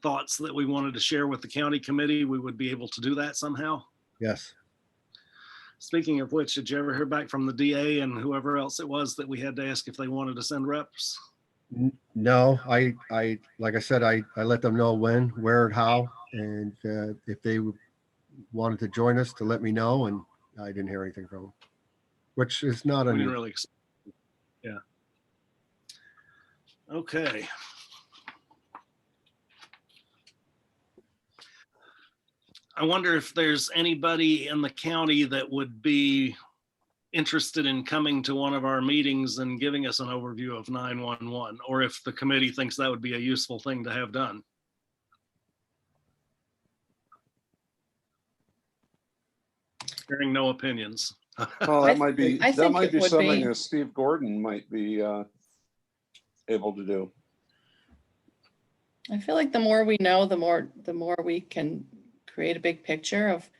Speaker 1: thoughts that we wanted to share with the county committee, we would be able to do that somehow.
Speaker 4: Yes.
Speaker 1: Speaking of which, did you ever hear back from the DA and whoever else it was that we had to ask if they wanted to send reps?
Speaker 4: No, I like I said, I let them know when, where, and how, and if they wanted to join us to let me know, and I didn't hear anything from them, which is not
Speaker 1: We didn't
Speaker 4: unusual.
Speaker 1: really. Yeah. Okay. I wonder if there's anybody in the county that would be interested in coming to one of our meetings and giving us an overview of 911, or if the committee thinks that would be a useful thing to have done. Hearing no opinions.
Speaker 5: Well,
Speaker 3: I
Speaker 5: that might be,
Speaker 3: I
Speaker 5: that
Speaker 3: think
Speaker 5: might
Speaker 3: it
Speaker 5: be
Speaker 3: would
Speaker 5: something
Speaker 3: be.
Speaker 5: that Steve Gordon might be able to do.
Speaker 3: I feel like the more we know, the more we can create a big picture of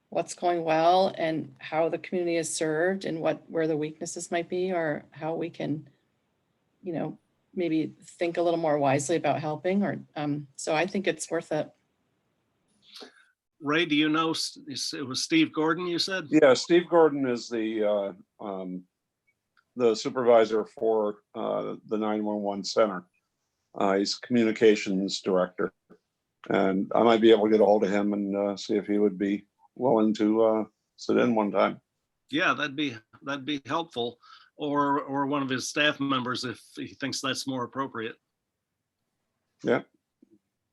Speaker 3: what's going well and how the community is served and where the weaknesses might be, or how we can, maybe think a little more wisely about helping, or so I think it's worth it.
Speaker 1: Ray, do you know, it was Steve Gordon, you said?
Speaker 5: Yeah, Steve Gordon is the supervisor for the 911 center. He's communications director, and I might be able to get a hold of him and see if he would be willing to sit in one time.
Speaker 1: Yeah, that'd be helpful, or one of his staff members if he thinks that's more appropriate.
Speaker 5: Yeah.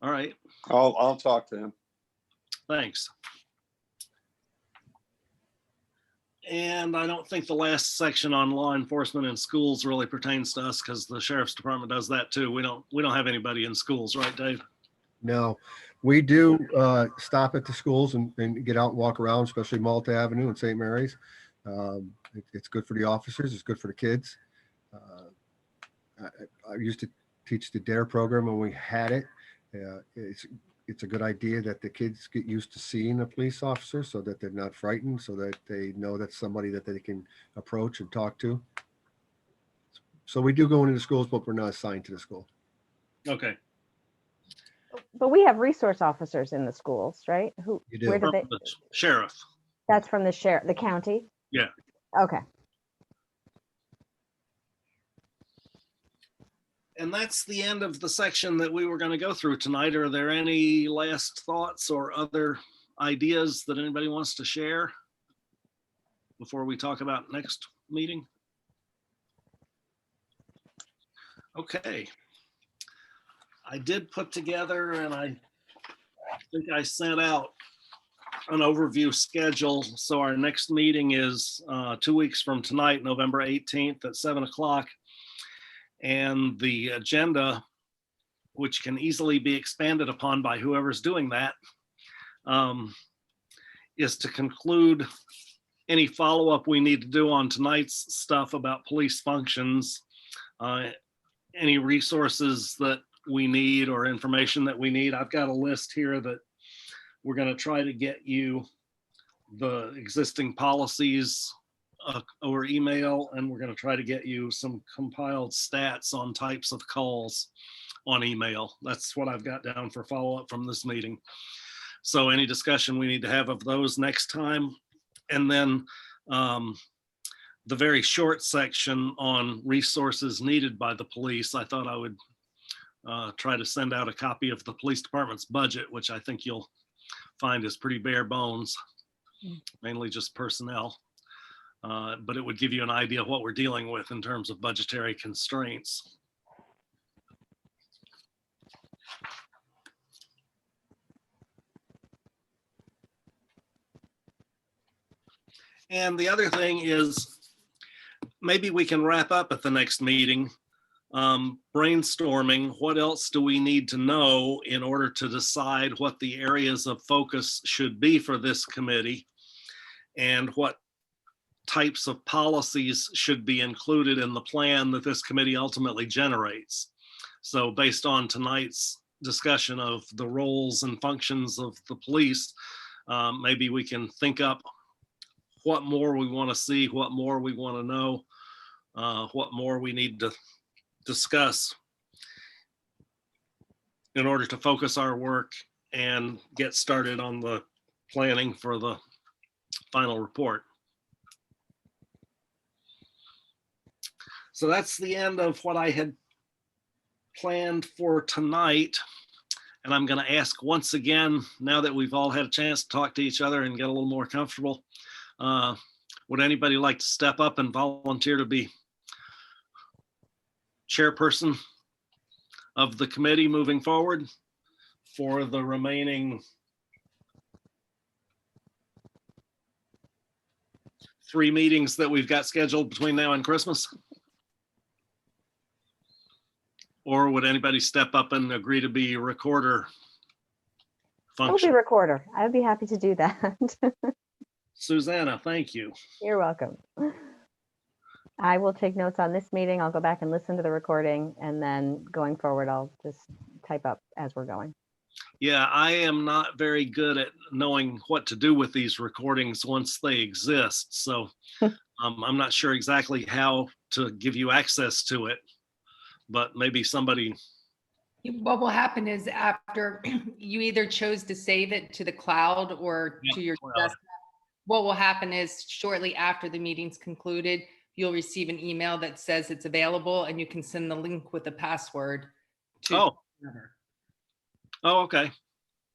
Speaker 1: All right,
Speaker 5: I'll talk to him.
Speaker 1: thanks. And I don't think the last section on law enforcement in schools really pertains to us, because the sheriff's department does that too. We don't have anybody in schools, right, Dave?
Speaker 4: No, we do stop at the schools and get out and walk around, especially Malta Avenue and St. Mary's. It's good for the officers. It's good for the kids. I used to teach the DARE program when we had it. It's a good idea that the kids get used to seeing a police officer so that they're not frightened, so that they know that's somebody that they can approach and talk to. So we do go into the schools, but we're not assigned to the school.
Speaker 1: Okay.
Speaker 2: But we have resource officers in the schools, right?
Speaker 4: You do.
Speaker 2: Where do
Speaker 1: From
Speaker 2: they?
Speaker 1: the sheriff.
Speaker 2: That's from the county?
Speaker 1: Yeah.
Speaker 2: Okay.
Speaker 1: And that's the end of the section that we were going to go through tonight. Are there any last thoughts or other ideas that anybody wants to share before we talk about next meeting? Okay. I did put together, and I think I sent out an overview schedule. So our next meeting is 2 weeks from tonight, November 18th at 7 o'clock. And the agenda, which can easily be expanded upon by whoever's doing that, is to conclude any follow-up we need to do on tonight's stuff about police functions, any resources that we need or information that we need. I've got a list here that we're going to try to get you the existing policies over email, and we're going to try to get you some compiled stats on types of calls on email. That's what I've got down for follow-up from this meeting. So any discussion we need to have of those next time. And then the very short section on resources needed by the police, I thought I would try to send out a copy of the police department's budget, which I think you'll find is pretty bare bones, mainly just personnel. But it would give you an idea of what we're dealing with in terms of budgetary constraints. And the other thing is, maybe we can wrap up at the next meeting, brainstorming what else do we need to know in order to decide what the areas of focus should be for this committee, and what types of policies should be included in the plan that this committee ultimately generates. So based on tonight's discussion of the roles and functions of the police, maybe we can think up what more we want to see, what more we want to know, what more we need to discuss in order to focus our work and get started on the planning for the final report. So that's the end of what I had planned for tonight. And I'm going to ask once again, now that we've all had a chance to talk to each other and get a little more comfortable, would anybody like to step up and volunteer to be chairperson of the committee moving forward for the remaining 3 meetings that we've got scheduled between now and Christmas? Or would anybody step up and agree to be a recorder
Speaker 2: I'll be
Speaker 1: function?
Speaker 2: recorder. I would be happy to do that.
Speaker 1: Susanna, thank you.
Speaker 2: You're welcome. I will take notes on this meeting. I'll go back and listen to the recording, and then going forward, I'll just type up as we're going.
Speaker 1: Yeah, I am not very good at knowing what to do with these recordings once they exist. So I'm not sure exactly how to give you access to it, but maybe somebody.
Speaker 6: What will happen is after you either chose to save it to the cloud or to your desktop, what will happen is shortly after the meeting's concluded, you'll receive an email that says it's available, and you can send the link with the password to.
Speaker 1: Oh, okay.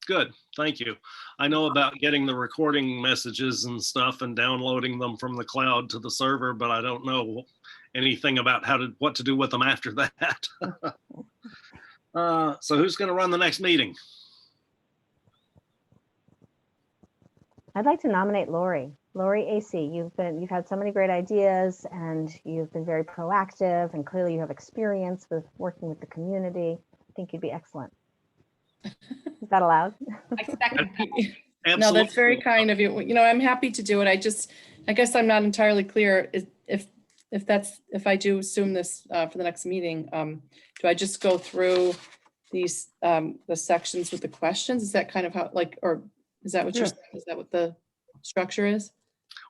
Speaker 1: Good. Thank you. I know about getting the recording messages and stuff and downloading them from the cloud to the server, but I don't know anything about what to do with them after that. So who's going to run the next meeting?
Speaker 2: I'd like to nominate Lori. Lori AC, you've had so many great ideas, and you've been very proactive, and clearly you have experience with working with the community. I think you'd be excellent. Is that allowed?
Speaker 6: I second that.
Speaker 3: No, that's very kind of you. You know, I'm happy to do it. I guess I'm not entirely clear if I do assume this for the next meeting, do I just go through these the sections with the questions? Is that kind of how, like, or is that what you're saying? Is that what the structure is?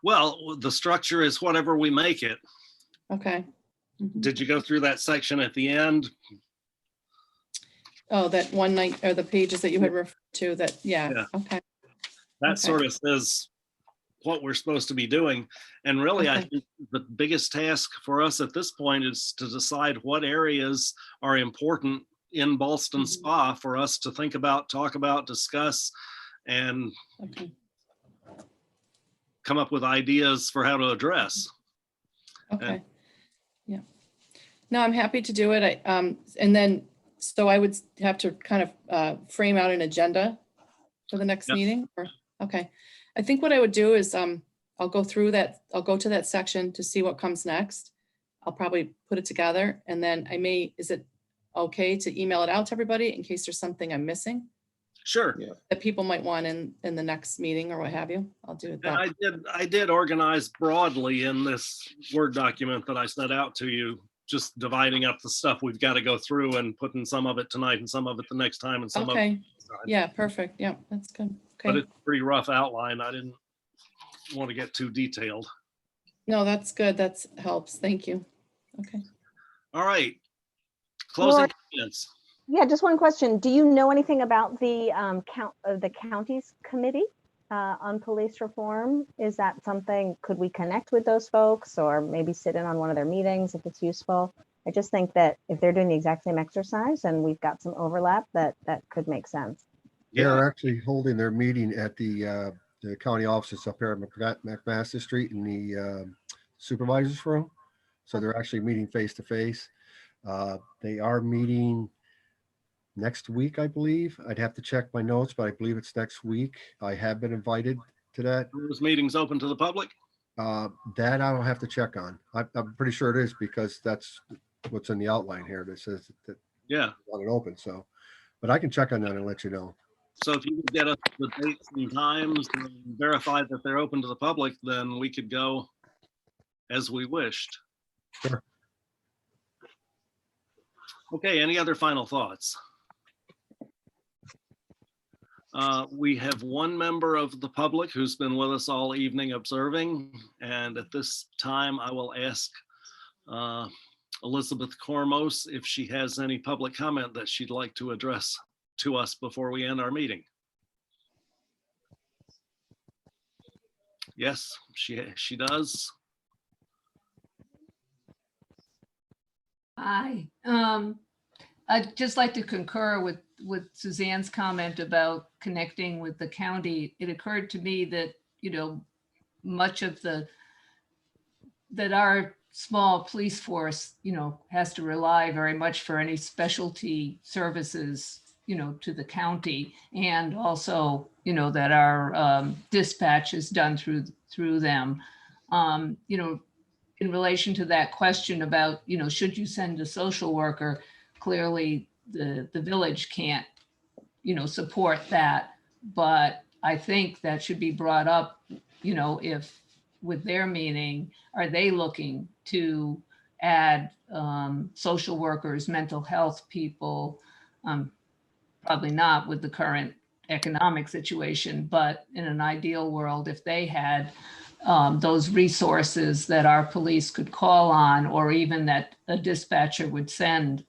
Speaker 1: Well, the structure is whatever we make it.
Speaker 3: Okay. Mhm.
Speaker 1: Did you go through that section at the end?
Speaker 3: Oh, that one night, or the pages that you had referred to, that, yeah. Okay.
Speaker 1: That
Speaker 3: Okay.
Speaker 1: sort of says what we're supposed to be doing. And really, I
Speaker 3: Okay.
Speaker 1: think the biggest task for us at this point is to decide what areas are important in Ballston
Speaker 3: Mhm.
Speaker 1: Spa for us to think about, talk about, discuss, and
Speaker 3: Okay.
Speaker 1: come up with ideas for how to address.
Speaker 3: Okay. Yeah. No, I'm happy to do it. And then, so I would have to kind of frame out an agenda for the next
Speaker 1: Yep.
Speaker 3: meeting, or, okay. I think what I would do is I'll go through that, I'll go to that section to see what comes next. I'll probably put it together, and then is it okay to email it out to everybody in case there's something I'm missing?
Speaker 1: Sure.
Speaker 3: that people might want in the next meeting or what have you. I'll do it
Speaker 1: And
Speaker 3: that.
Speaker 1: I did organize broadly in this Word document that I sent out to you, just dividing up the stuff we've got to go through and putting some of it tonight and some of it the next time and some of it
Speaker 3: Okay,
Speaker 1: next time.
Speaker 3: yeah, perfect. Yeah, that's good.
Speaker 1: But
Speaker 3: Okay.
Speaker 1: it's a pretty rough outline. I didn't want to get too detailed.
Speaker 3: No, that's good. That helps. Thank you. Okay.
Speaker 1: All right. Closing comments.
Speaker 2: Yeah, just one question. Do you know anything about the the county's committee on police reform? Is that something, could we connect with those folks or maybe sit in on one of their meetings if it's useful? I just think that if they're doing the exact same exercise and we've got some overlap, that could make sense.
Speaker 4: They're actually holding their meeting at the county offices up here at McMaster Street in the supervisor's room. So they're actually meeting face to face. They are meeting next week, I believe. I'd have to check my notes, but I believe it's next week. I have been invited to that.
Speaker 1: Are those meetings open to the public?
Speaker 4: That I don't have to check on. I'm pretty sure it is because that's what's in the outline here that says that
Speaker 1: Yeah.
Speaker 4: it's not open. So, but I can check on that and let you know.
Speaker 1: So if you could get us the dates and times and verify that they're open to the public, then we could go as we wished.
Speaker 4: Sure.
Speaker 1: Okay, any other final thoughts? We have one member of the public who's been with us all evening observing, and at this time I will ask Elizabeth Cormos if she has any public comment that she'd like to address to us before we end our meeting. Yes, she does.
Speaker 9: Hi. I'd just like to concur with Suzanne's comment about connecting with the county. It occurred to me that, you know, much of that our small police force, you know, has to rely very much for any specialty services, you know, to the county, and also, you know, that our dispatch is done through them. You know, in relation to that question about, you know, should you send a social worker? Clearly, the village can't, you know, support that. But I think that should be brought up, you know, if with their meeting, are they looking to add social workers, mental health people? Probably not with the current economic situation, but in an ideal world, if they had those resources that our police could call on, or even that a dispatcher would send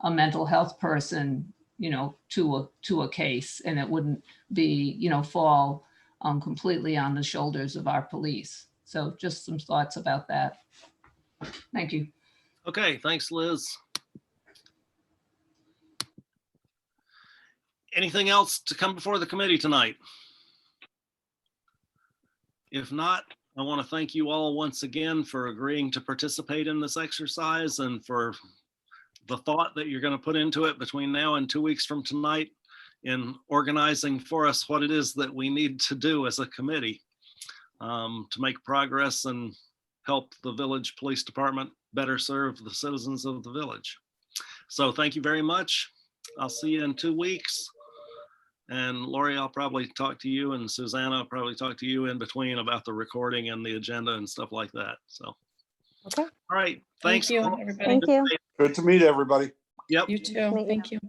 Speaker 9: a mental health person, you know, to a case, and it wouldn't be, you know, fall completely on the shoulders of our police. So just some thoughts about that. Thank you.
Speaker 1: Okay, thanks, Liz. Anything else to come before the committee tonight? If not, I want to thank you all once again for agreeing to participate in this exercise and for the thought that you're going to put into it between now and 2 weeks from tonight in organizing for us what it is that we need to do as a committee to make progress and help the village police department better serve the citizens of the village. So thank you very much. I'll see you in 2 weeks. And Lori, I'll probably talk to you, and Susanna, I'll probably talk to you in between about the recording and the agenda and stuff like that. So,
Speaker 2: Okay.
Speaker 1: all right. Thanks.
Speaker 3: Thank you, everybody.
Speaker 2: Thank you.
Speaker 5: Good to meet everybody.
Speaker 1: Yep.
Speaker 3: You too.
Speaker 2: Meet you.
Speaker 3: Thank you.